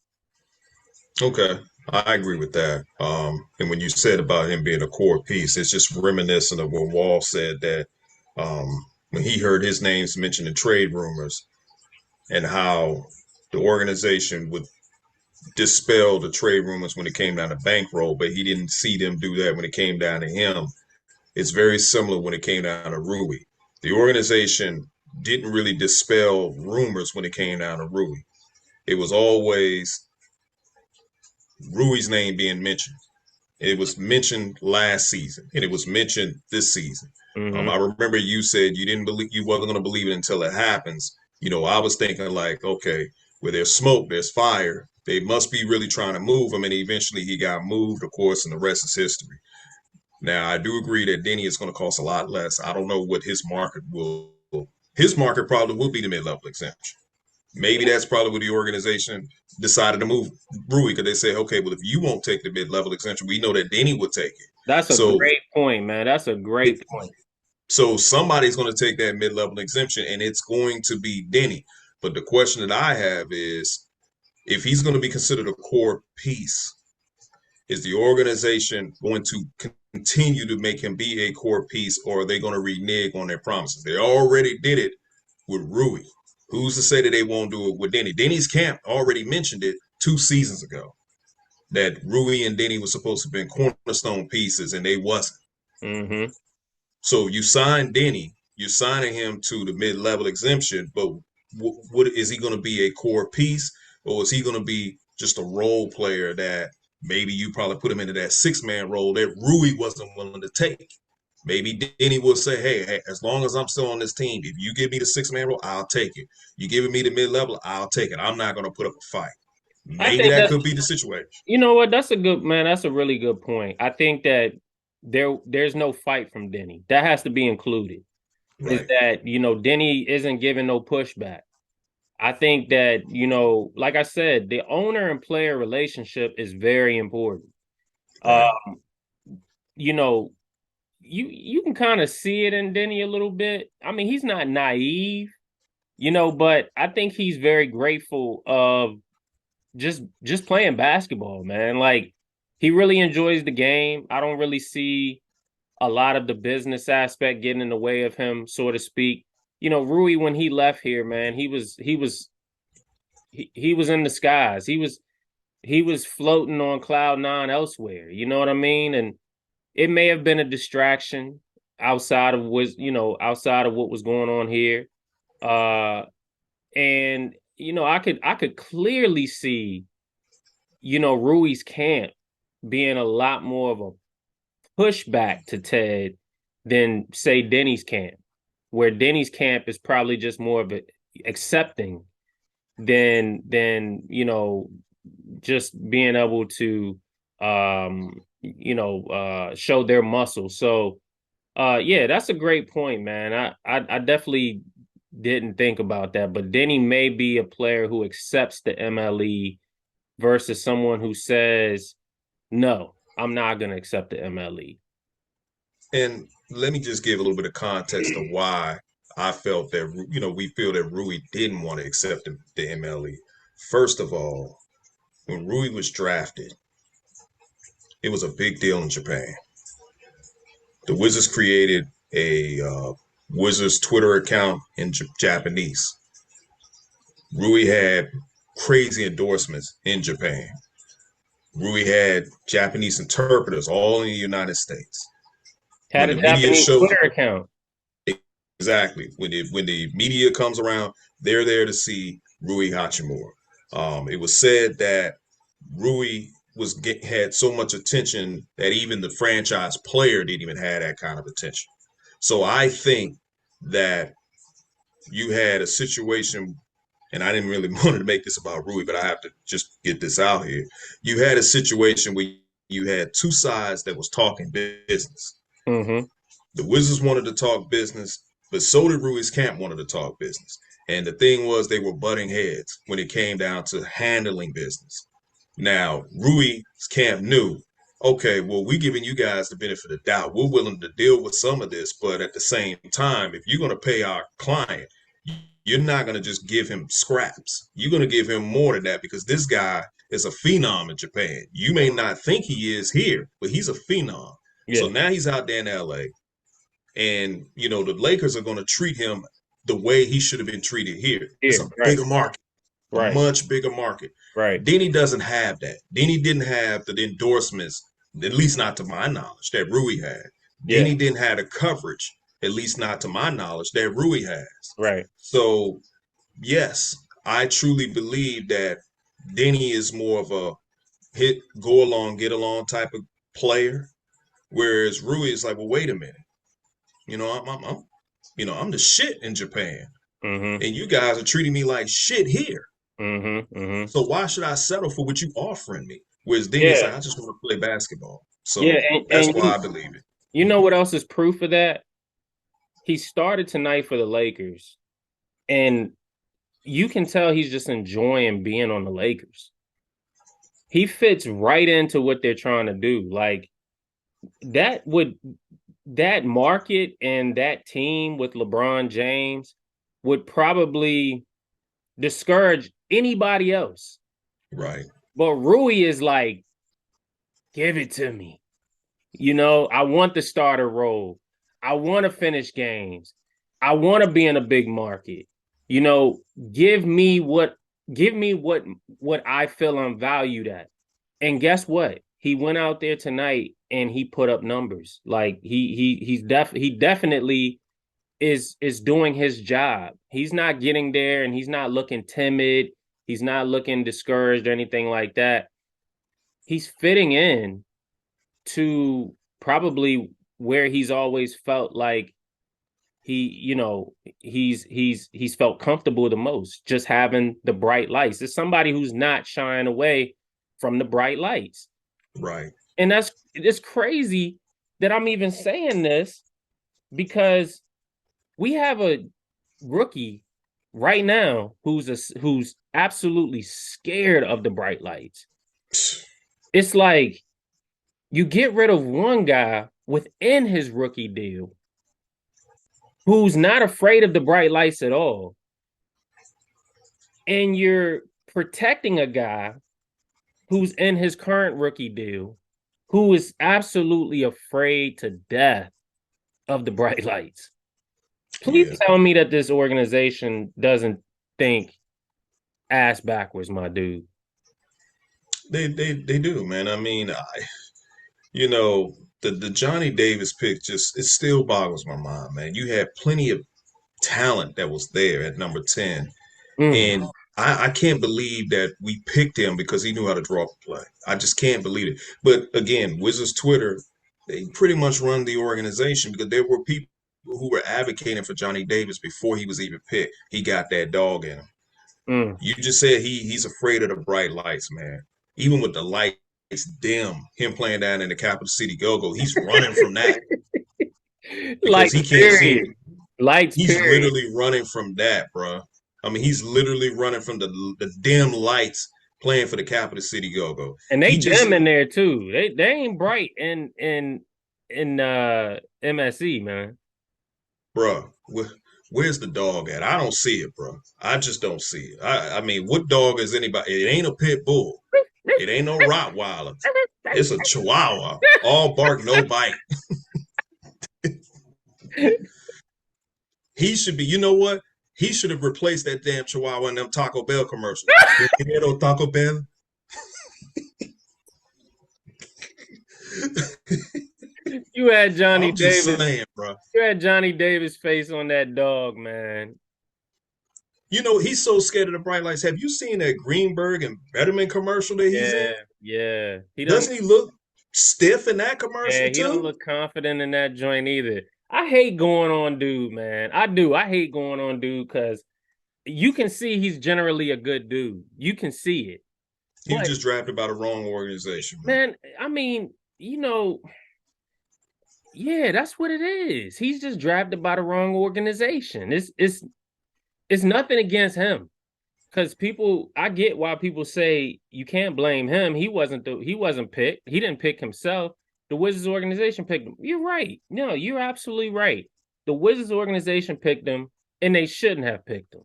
Okay. I agree with that. And when you said about him being a core piece, it's just reminiscent of what Wall said that um, when he heard his names mentioned in trade rumors and how the organization would dispel the trade rumors when it came down to bankroll, but he didn't see them do that when it came down to him. It's very similar when it came down to Rui. The organization didn't really dispel rumors when it came down to Rui. It was always Rui's name being mentioned. It was mentioned last season, and it was mentioned this season. Mm-hmm. I remember you said you wasn't going to believe it until it happens. I was thinking like, okay, where there's smoke, there's fire. They must be really trying to move him, and eventually he got moved, of course, and the rest is history. Now, I do agree that Denny is going to cost a lot less. I don't know what his market will. His market probably will be the mid-level exemption. Maybe that's probably what the organization decided to move Rui because they say, okay, well, if you won't take the mid-level exemption, we know that Denny would take it. That's a So, great point, man. That's a great point. so somebody's going to take that mid-level exemption, and it's going to be Denny. But the question that I have is, if he's going to be considered a core piece, is the organization going to continue to make him be a core piece, or are they going to renege on their promises? They already did it with Rui. Who's to say that they won't do it with Denny? Denny's camp already mentioned it 2 seasons ago that Rui and Denny were supposed to have been cornerstone pieces, and they wasn't. Mm-hmm. So you sign Denny, you're signing him to the mid-level exemption, but what is he going to be a core piece, or is he going to be just a role player that maybe you probably put him into that 6-man role that Rui wasn't willing to take? Maybe Denny will say, hey, as long as I'm still on this team, if you give me the 6-man role, I'll take it. You giving me the mid-level, I'll take it. I'm not going to put up a fight. I Maybe think that that's, could be the situation. you know what? That's a good man. That's a really good point. I think that there's no fight from Denny. That has to be included. Is Right. that, Denny isn't giving no pushback. I think that, like I said, the owner and player relationship is very important. Uh, Right. you know, you can kind of see it in Denny a little bit. I mean, he's not naive, but I think he's very grateful of just playing basketball, man. Like he really enjoys the game. I don't really see a lot of the business aspect getting in the way of him, so to speak. Rui, when he left here, man, he was in the skies. He was floating on cloud nine elsewhere. You know what I mean? And it may have been a distraction outside of what was going on here. And I could clearly see, Rui's camp being a lot more of a pushback to Ted than say Denny's camp, where Denny's camp is probably just more of a accepting than just being able to show their muscle. So yeah, that's a great point, man. I definitely didn't think about that, but Denny may be a player who accepts the MLE versus someone who says, no, I'm not going to accept the MLE. And let me just give a little bit of context of why I felt that, we feel that Rui didn't want to accept the MLE. First of all, when Rui was drafted, it was a big deal in Japan. The Wizards created a Wizards Twitter account in Japanese. Rui had crazy endorsements in Japan. Rui had Japanese interpreters all in the United States. Had When a the media Japanese shows Twitter account. exactly when the media comes around, they're there to see Rui Hachimura. It was said that Rui had so much attention that even the franchise player didn't even have that kind of attention. So I think that you had a situation, and I didn't really want to make this about Rui, but I have to just get this out here. You had a situation where you had two sides that was talking business. Mm-hmm. The Wizards wanted to talk business, but so did Rui's camp wanted to talk business. And the thing was, they were butting heads when it came down to handling business. Now, Rui's camp knew, okay, well, we're giving you guys the benefit of the doubt. We're willing to deal with some of this, but at the same time, if you're going to pay our client, you're not going to just give him scraps. You're going to give him more than that because this guy is a phenom in Japan. You may not think he is here, but he's a phenom. So Yeah. now he's out there in LA. And, the Lakers are going to treat him the way he should have been treated here. It's Here, a right, bigger market, a right, much bigger market. right. Denny doesn't have that. Denny didn't have the endorsements, at least not to my knowledge, that Rui had. Yeah, Denny didn't have the coverage, at least not to my knowledge, that Rui has. right. So, yes, I truly believe that Denny is more of a hit, go along, get along type of player, whereas Rui is like, well, wait a minute, I'm the shit in Japan, Mm-hmm. and you guys are treating me like shit here. Mm-hmm. Mm-hmm. So why should I settle for what you offering me? Whereas Denny is Yeah, like, I just want to play basketball. yeah, So and, that's and why I believe it. you know what else is proof of that? He started tonight for the Lakers, and you can tell he's just enjoying being on the Lakers. He fits right into what they're trying to do. Like that market and that team with LeBron James would probably discourage anybody else. Right. But Rui is like, give it to me. I want the starter role. I want to finish games. I want to be in a big market. You know, give me what what I feel I'm valued at. And guess what? He went out there tonight and he put up numbers. Like he definitely is doing his job. He's not getting there and he's not looking timid. He's not looking discouraged or anything like that. He's fitting in to probably where he's always felt like he's felt comfortable the most, just having the bright lights. It's somebody who's not shying away from the bright lights. Right. And it's crazy that I'm even saying this because we have a rookie right now who's absolutely scared of the bright lights. It's like you get rid of one guy within his rookie deal who's not afraid of the bright lights at all. And you're protecting a guy who's in his current rookie deal who is absolutely afraid to death of the bright lights. Please tell me that this organization doesn't think ass backwards, my dude. They do, man. I mean, the Johnny Davis pick it still boggles my mind, man. You had plenty of talent that was there at number 10. And I can't believe that we picked him because he knew how to draw up a play. I just can't believe it. But again, Wizards Twitter, they pretty much run the organization because there were people who were advocating for Johnny Davis before he was even picked. He got that dog in him. You just said he's afraid of the bright lights, man. Even with the lights dim, him playing down in the Capital City Go-Go, he's running from that because he can't see it. Lights, He's period. literally running from that, bro. I mean, he's literally running from the dim lights playing for the Capital City Go-Go. And they dim in there too. They ain't bright in MSE, man. Bro, where's the dog at? I don't see it, bro. I just don't see it. I mean, what dog is anybody? It ain't a pit bull. It ain't no Rottweiler. It's a Chihuahua. All bark, no bite. He should be, you know what? He should have replaced that damn Chihuahua in them Taco Bell commercials. Taco Bell. You had Johnny I'm just Davis. saying, bro. You had Johnny Davis face on that dog, man. He's so scared of the bright lights. Have you seen that Greenberg and Betterman commercial that he's in? Yeah. Doesn't he look stiff in that commercial he too? don't look confident in that joint either. I hate going on dude, man. I do. I hate going on dude because you can see he's generally a good dude. You can see it. He was just drafted by the wrong organization, man. I mean, yeah, that's what it is. He's just drafted by the wrong organization. It's nothing against him. Because I get why people say you can't blame him. He wasn't picked. He didn't pick himself. The Wizards organization picked him. You're right. No, you're absolutely right. The Wizards organization picked him, and they shouldn't have picked him.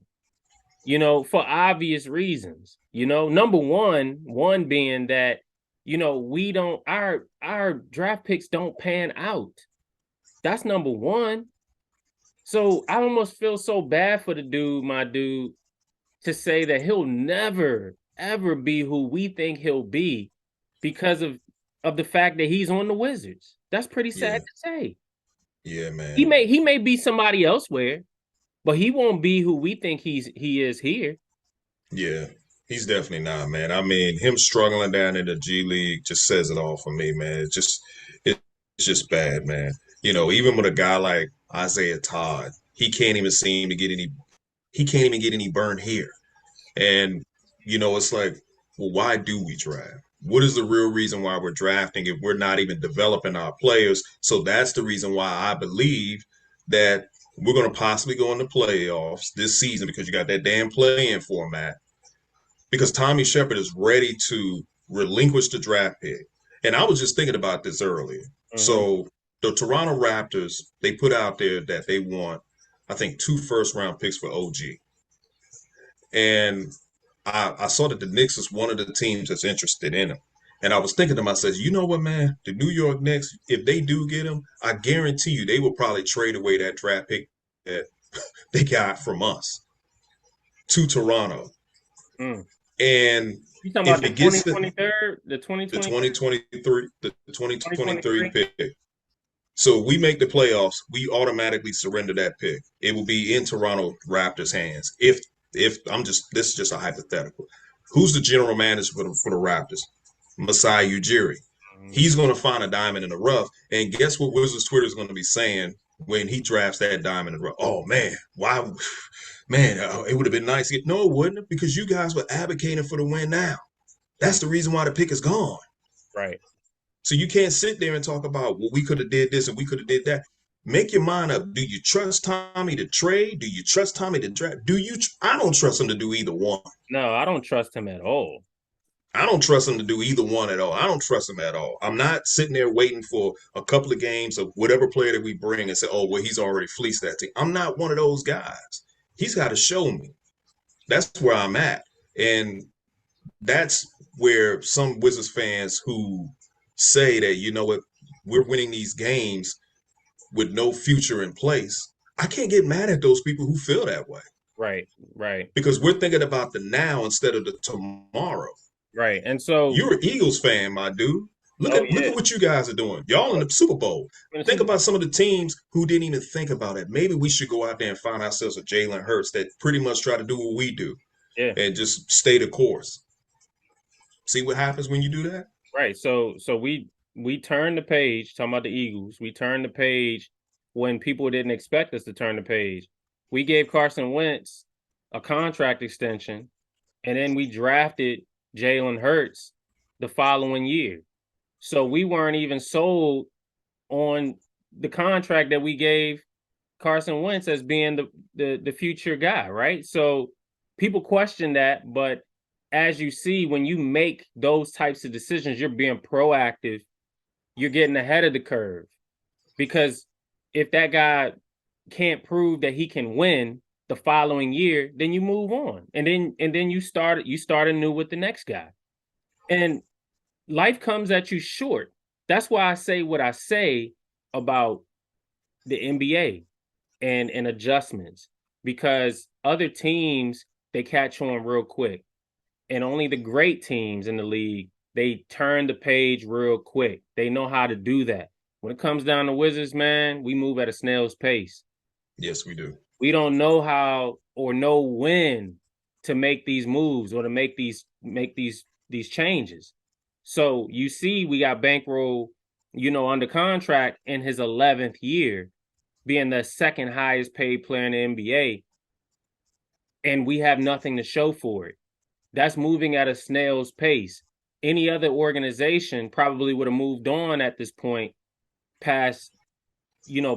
For obvious reasons. Number one being that, we don't our draft picks don't pan out. That's number one. So I almost feel so bad for the dude, my dude, to say that he'll never ever be who we think he'll be because of the fact that he's on the Wizards. That's pretty sad Yeah, to say. yeah, He man. may be somebody elsewhere, but he won't be who we think he is here. Yeah, he's definitely not, man. I mean, him struggling down in the G League just says it all for me, man. It's just bad, man. You know, even with a guy like Isaiah Todd, he can't even get any burn here. And it's like, well, why do we draft? What is the real reason why we're drafting if we're not even developing our players? So that's the reason why I believe that we're going to possibly go in the playoffs this season because you got that damn play-in format because Tommy Shepard is ready to relinquish the draft pick. And I was just thinking about this earlier. Mhm. So the Toronto Raptors, they put out there that they want, I think, 2 first-round picks for OG. And I saw that the Knicks is one of the teams that's interested in him. And I was thinking to myself, you know what, man? The New York Knicks, if they do get him, I guarantee you they will probably trade away that draft pick that they got from us to Toronto. Mm. And You talking about if the it gets to 2023, the the 2023, 2023 2023? pick. So we make the playoffs, we automatically surrender that pick. It will be in Toronto Raptors hands. If I'm just this is just a hypothetical. Who's the general manager for the Raptors? Masai Ujiri. Mhm. He's going to find a diamond in the rough. And guess what Wizards Twitter is going to be saying when he drafts that diamond in the rough? Oh, man, why? Man, it would have been nice. No, it wouldn't, because you guys were advocating for the win now. That's Mm. the reason why the pick is gone. Right. So you can't sit there and talk about, well, we could have did this and we could have did that. Make your mind up. Do you trust Tommy to trade? Do you trust Tommy to draft? I don't trust him to do either one. No, I don't trust him at all. I don't trust him to do either one at all. I don't trust him at all. I'm not sitting there waiting for a couple of games of whatever player that we bring and say, oh, well, he's already fleeced that team. I'm not one of those guys. He's got to show me. That's where I'm at. And that's where some Wizards fans who say that, you know what, we're winning these games with no future in place. I can't get mad at those people who feel that way Right. Right. because we're thinking about the now instead of the tomorrow. Right. And so, You're an Eagles fan, my dude. Look oh at look yeah, at what you guys are doing. Y'all in the Super Bowl. in the Think Super about Bowl. some of the teams who didn't even think about it. Maybe we should go out there and find ourselves a Jalen Hurts that pretty much try to do what we do Yeah. and just stay the course. See what happens when you do that? Right. So we turned the page talking about the Eagles. We turned the page when people didn't expect us to turn the page. We gave Carson Wentz a contract extension, and then we drafted Jalen Hurts the following year. So we weren't even sold on the contract that we gave Carson Wentz as being the future guy, right? So people question that, but as you see, when you make those types of decisions, you're being proactive. You're getting ahead of the curve because if that guy can't prove that he can win the following year, then you move on, and then you start anew with the next guy, and life comes at you short. That's why I say what I say about the NBA and adjustments because other teams they catch on real quick, and only the great teams in the league they turn the page real quick. They know how to do that. When it comes down to Wizards, man, we move at a snail's pace. Yes, we do. We don't know how or know when to make these moves or to make these changes. So you see, we got Bankroll, under contract in his 11th year, being the second highest paid player in the NBA, and we have nothing to show for it. That's moving at a snail's pace. Any other organization probably would have moved on at this point past,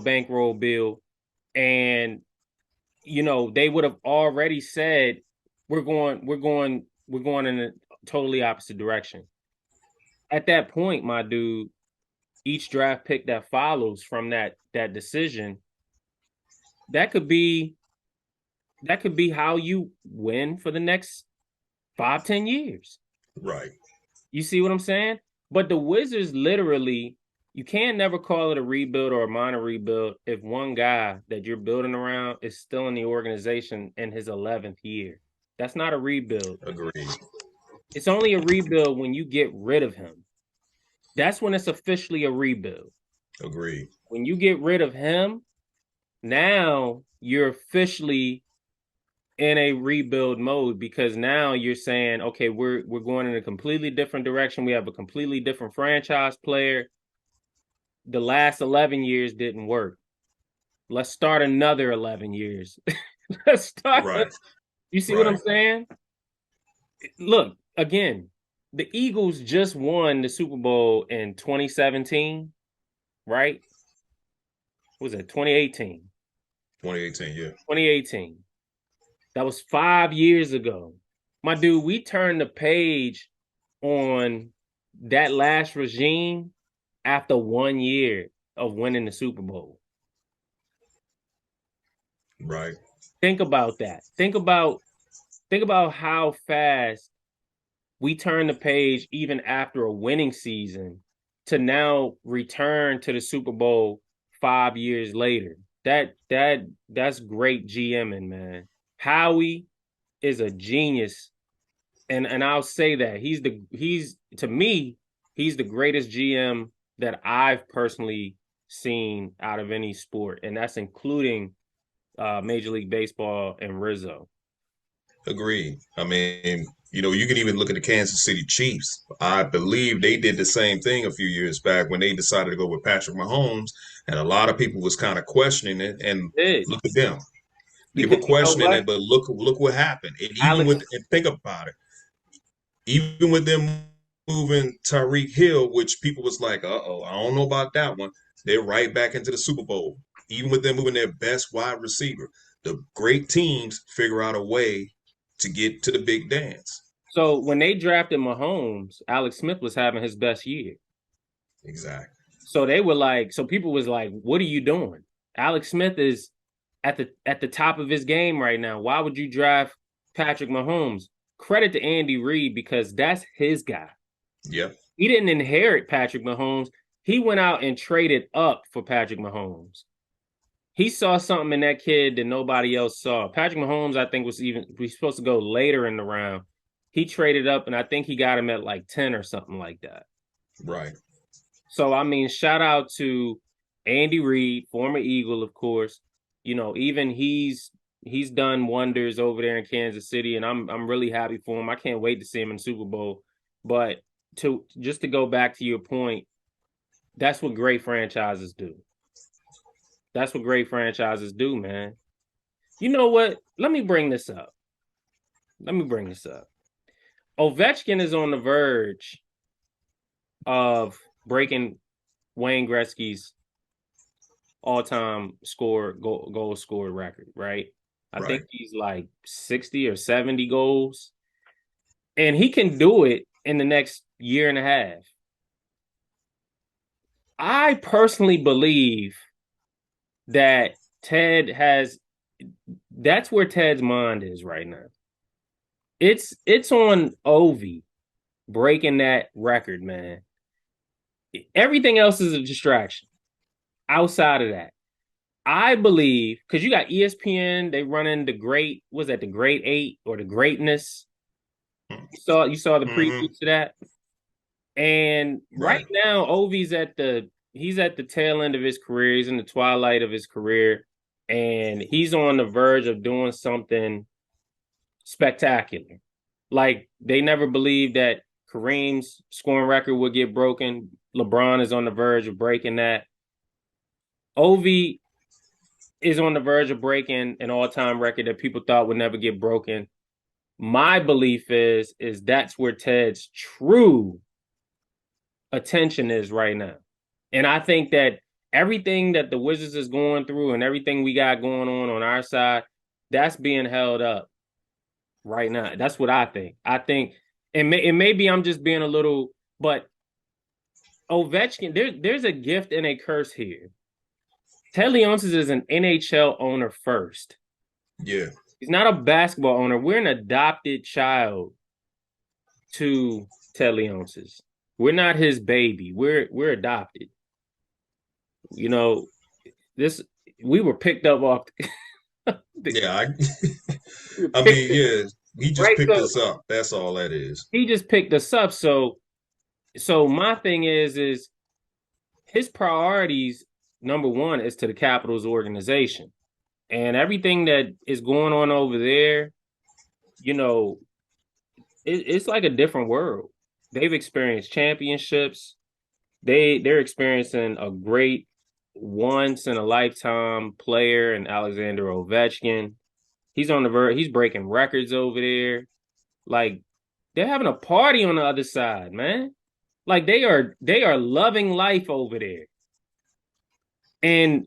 Bankroll Bill, and they would have already said we're going in a totally opposite direction. At that point, my dude, each draft pick that follows from that decision, that could be how you win for the next 5-10 years. Right. You see what I'm saying? But the Wizards literally you can't never call it a rebuild or a minor rebuild if one guy that you're building around is still in the organization in his 11th year. That's not a rebuild. Agreed. It's only a rebuild when you get rid of him. That's when it's officially a rebuild. Agreed. When you get rid of him, now you're officially in a rebuild mode, because now you're saying, okay, we're going in a completely different direction. We have a completely different franchise player. The last 11 years didn't work. Let's start another 11 years. Let's start. Right. You see what Right. I'm saying? Look, again, the Eagles just won the Super Bowl in 2017, right? What was it 2018? 2018, yeah. 2018. That was 5 years ago. My dude, we turned the page on that last regime after 1 year of winning the Super Bowl. Right. Think about that. Think about how fast we turned the page even after a winning season to now return to the Super Bowl 5 years later. That's great GMing, man. Howie is a genius. And I'll say that he's to me, he's the greatest GM that I've personally seen out of any sport, and that's including Major League Baseball and Rizzo. Agreed. I mean, you can even look at the Kansas City Chiefs. I believe they did the same thing a few years back when they decided to go with Patrick Mahomes, and a lot of people was kind of questioning it. And It look at them. They were because you know questioning what, it, but look what happened. Alex. And think about it. Even with them moving Tyreek Hill, which people was like, uh-oh, I don't know about that one. They're right back into the Super Bowl. Even with them moving their best wide receiver, the great teams figure out a way to get to the big dance. So when they drafted Mahomes, Alex Smith was having his best year. Exactly. So they were like, so people was like, "What are you doing? Alex Smith is at the top of his game right now. Why would you draft Patrick Mahomes?" Credit to Andy Reid, because that's his guy. Yep. He didn't inherit Patrick Mahomes. He went out and traded up for Patrick Mahomes. He saw something in that kid that nobody else saw. Patrick Mahomes, I think, was supposed to go later in the round. He traded up, and I think he got him at like 10 or something like that. Right. So, I mean, shout out to Andy Reid, former Eagle, of course. Even he's done wonders over there in Kansas City, and I'm really happy for him. I can't wait to see him in Super Bowl. But to go back to your point, that's what great franchises do. That's what great franchises do, man. You know what? Let me bring this up. Ovechkin is on the verge of breaking Wayne Gretzky's all-time goal scored record, right? I think he's like 60 or 70 goals. And he can do it in the next year and a half. I personally believe that that's where Ted's mind is right now. It's on Ovi breaking that record, man. Everything else is a distraction. Outside of that, I believe, because you got ESPN, they running the great eight or the greatness. You saw the preview to that. And right now, Ovi's at the tail end of his career. He's in the twilight of his career, and he's on the verge of doing something spectacular. Like, they never believed that Kareem's scoring record would get broken. LeBron is on the verge of breaking that. Ovi is on the verge of breaking an all-time record that people thought would never get broken. My belief is that's where Ted's true attention is right now. And I think that everything that the Wizards is going through and everything we got going on our side, that's being held up right now. That's what I think. I think, and maybe I'm just being a little, but Ovechkin, there's a gift and a curse here. Ted Leonsis is an NHL owner first. Yeah. He's not a basketball owner. We're an adopted child to Ted Leonsis. We're not his baby. We're adopted. You know, this we were picked up off Yeah, we were I picked mean, yeah, he just right. picked So us up. That's all that is. he just picked us up. So my thing is his priorities, number one, is to the Capitals organization. And everything that is going on over there, you know, it's like a different world. They've experienced championships. They're experiencing a great once in a lifetime player in Alexander Ovechkin. He's on the verge. He's breaking records over there. Like they're having a party on the other side, man. Like they are loving life over there. And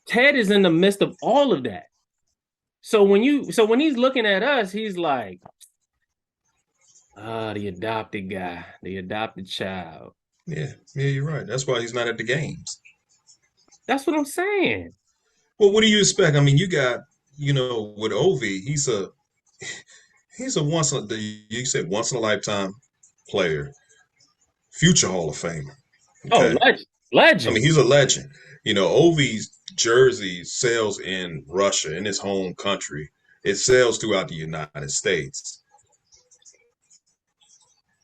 Ted is in the midst of all of that. So when he's looking at us, he's like, the adopted guy, the adopted child. Yeah, yeah, you're right. That's why he's not at the games. That's what I'm saying. Well, what do you expect? I mean, you got, with Ovi, he's a you said once in a lifetime player, future Hall of Famer. Oh, Okay. legend, I mean, legend. he's a legend. Ovi's jersey sells in Russia, in his home country. It sells throughout the United States.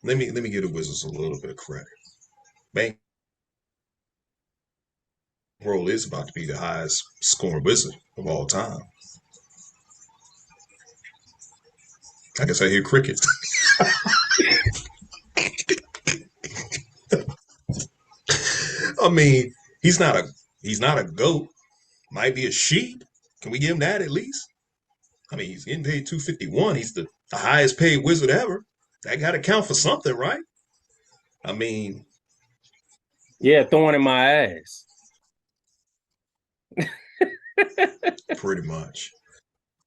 Let me give the Wizards a little bit of credit. Bankroll is about to be the highest scoring Wizard of all time. I guess I hear crickets. I mean, he's not a goat. Might be a sheep. Can we give him that at least? I mean, he's getting paid 251. He's the highest paid Wizard ever. That got to count for something, right? I mean, Yeah, thorn in my ass. pretty much.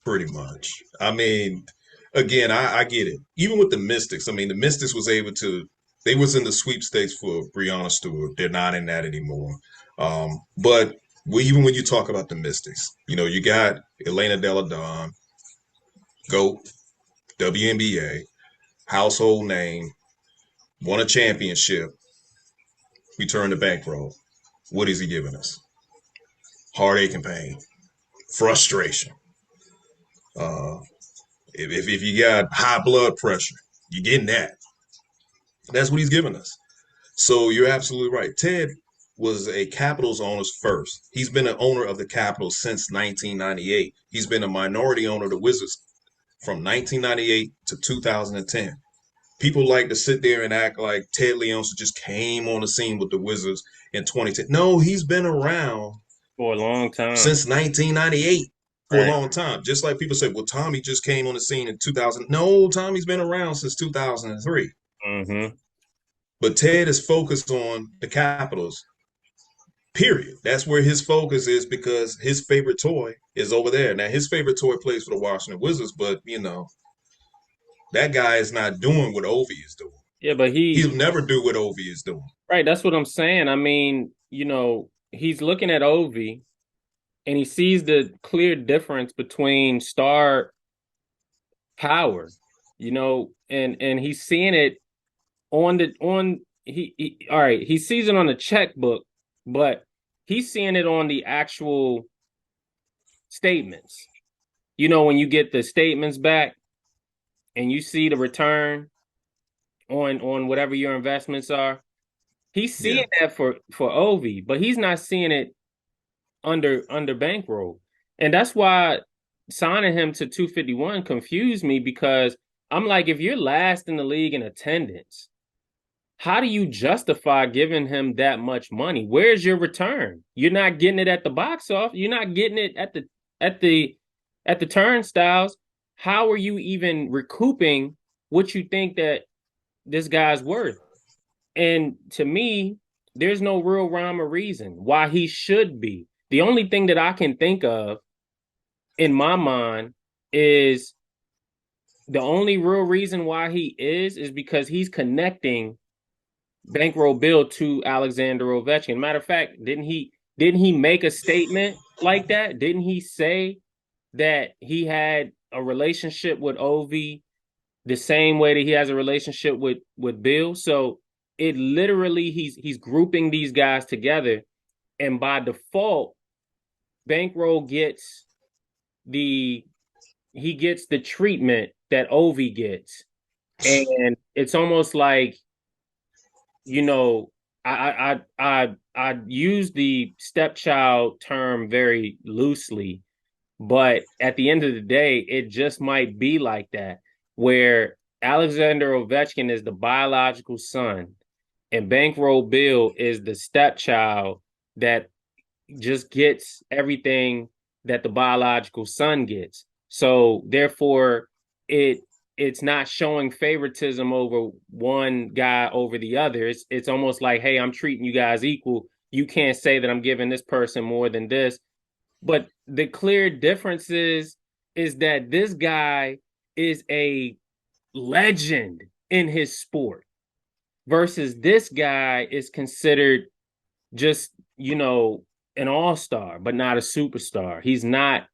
Pretty much. I mean, again, I get it. Even with the Mystics, I mean, the Mystics was able to. They was in the sweepstakes for Breanna Stewart. They're not in that anymore. But even when you talk about the Mystics, you got Elena Delle Donne, GOAT, WNBA, household name, won a championship. We turn the bankroll. What is he giving us? Heartache and pain, frustration. Uh, if you got high blood pressure, you're getting that. That's what he's giving us. So you're absolutely right. Ted was a Capitals owner first. He's been an owner of the Capitals since 1998. He's been a minority owner of the Wizards from 1998 to 2010. People like to sit there and act like Ted Leonsis just came on the scene with the Wizards in 2010. No, he's been around For a long time. since 1998 for a Right. long time. Just like people say, well, Tommy just came on the scene in 2000. No, Tommy's been around since 2003. Mm-hmm. But Ted is focused on the Capitals, period. That's where his focus is because his favorite toy is over there. Now, his favorite toy plays for the Washington Wizards, but, that guy is not doing what Ovi is doing. Yeah, but He'll never do what Ovi is doing. right, that's what I'm saying. I mean, he's looking at Ovi and he sees the clear difference between star power, and he's seeing it on he all right, he sees it on the checkbook, but he's seeing it on the actual statements. When you get the statements back and you see the return on whatever your investments are, he's Yeah. seeing that for Ovi, but he's not seeing it under bankroll. And that's why signing him to 251 confused me, because I'm like, if you're last in the league in attendance, how do you justify giving him that much money? Where's your return? You're not getting it at the box office. You're not getting it at the turnstiles. How are you even recouping what you think that this guy's worth? And to me, there's no real rhyme or reason why he should be. The only thing that I can think of in my mind is the only real reason why he is because he's connecting Bankroll Bill to Alexander Ovechkin. Matter of fact, didn't he make a statement like that? Didn't he say that he had a relationship with Ovi the same way that he has a relationship with Bill? So it literally he's grouping these guys together, and by default, Bankroll gets the he gets the treatment that Ovi gets. And it's almost like, you know, I use the stepchild term very loosely, but at the end of the day, it just might be like that, where Alexander Ovechkin is the biological son, and Bankroll Bill is the stepchild that just gets everything that the biological son gets. So therefore, it it's not showing favoritism over one guy over the other. It's almost like, hey, I'm treating you guys equal. You can't say that I'm giving this person more than this. But the clear difference is that this guy is a legend in his sport versus this guy is considered just, an all-star, but not a superstar. He's not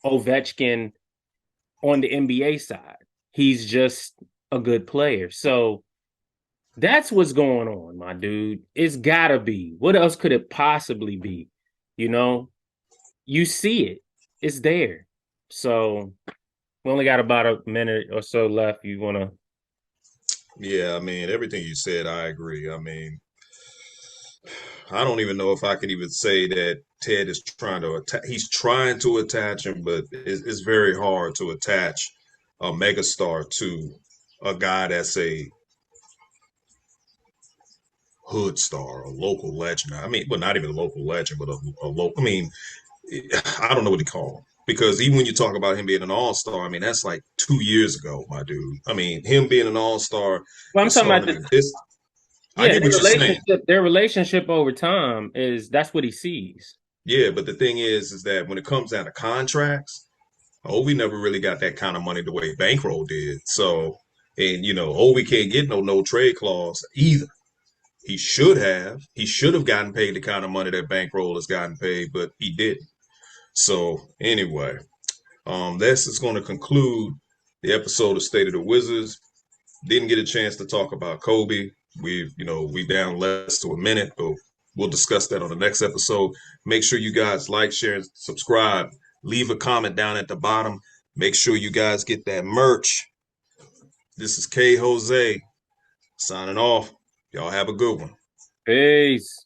Ovechkin on the NBA side. He's just a good player. So that's what's going on, my dude. It's gotta be. What else could it possibly be? You know, you see it. It's there. So we only got about a minute or so left. You wanna Yeah, I mean, everything you said, I agree. I mean, I don't even know if I could even say that Ted is trying to attach. He's trying to attach him, but it's very hard to attach a megastar to a guy that's a hood star, a local legend. I mean, well, not even a local legend, but a local. I mean, I don't know what to call him because even when you talk about him being an all star, I mean that's like 2 years ago, my dude. I mean, him being an all star well, I'm is talking about starting to the be this. I yeah, get what you're saying. their relationship over time is that's what he sees. Yeah, but the thing is that when it comes down to contracts, Ovi never really got that kind of money the way Bankroll did. So, and Ovi can't get no trade clause either. He should have. He should have gotten paid the kind of money that Bankroll has gotten paid, but he didn't. So anyway, this is going to conclude the episode of State of the Wizards. Didn't get a chance to talk about Kobe. We down less to a minute, but we'll discuss that on the next episode. Make sure you guys like, share, and subscribe. Leave a comment down at the bottom. Make sure you guys get that merch. This is K Jose signing off. Y'all have a good one. Peace.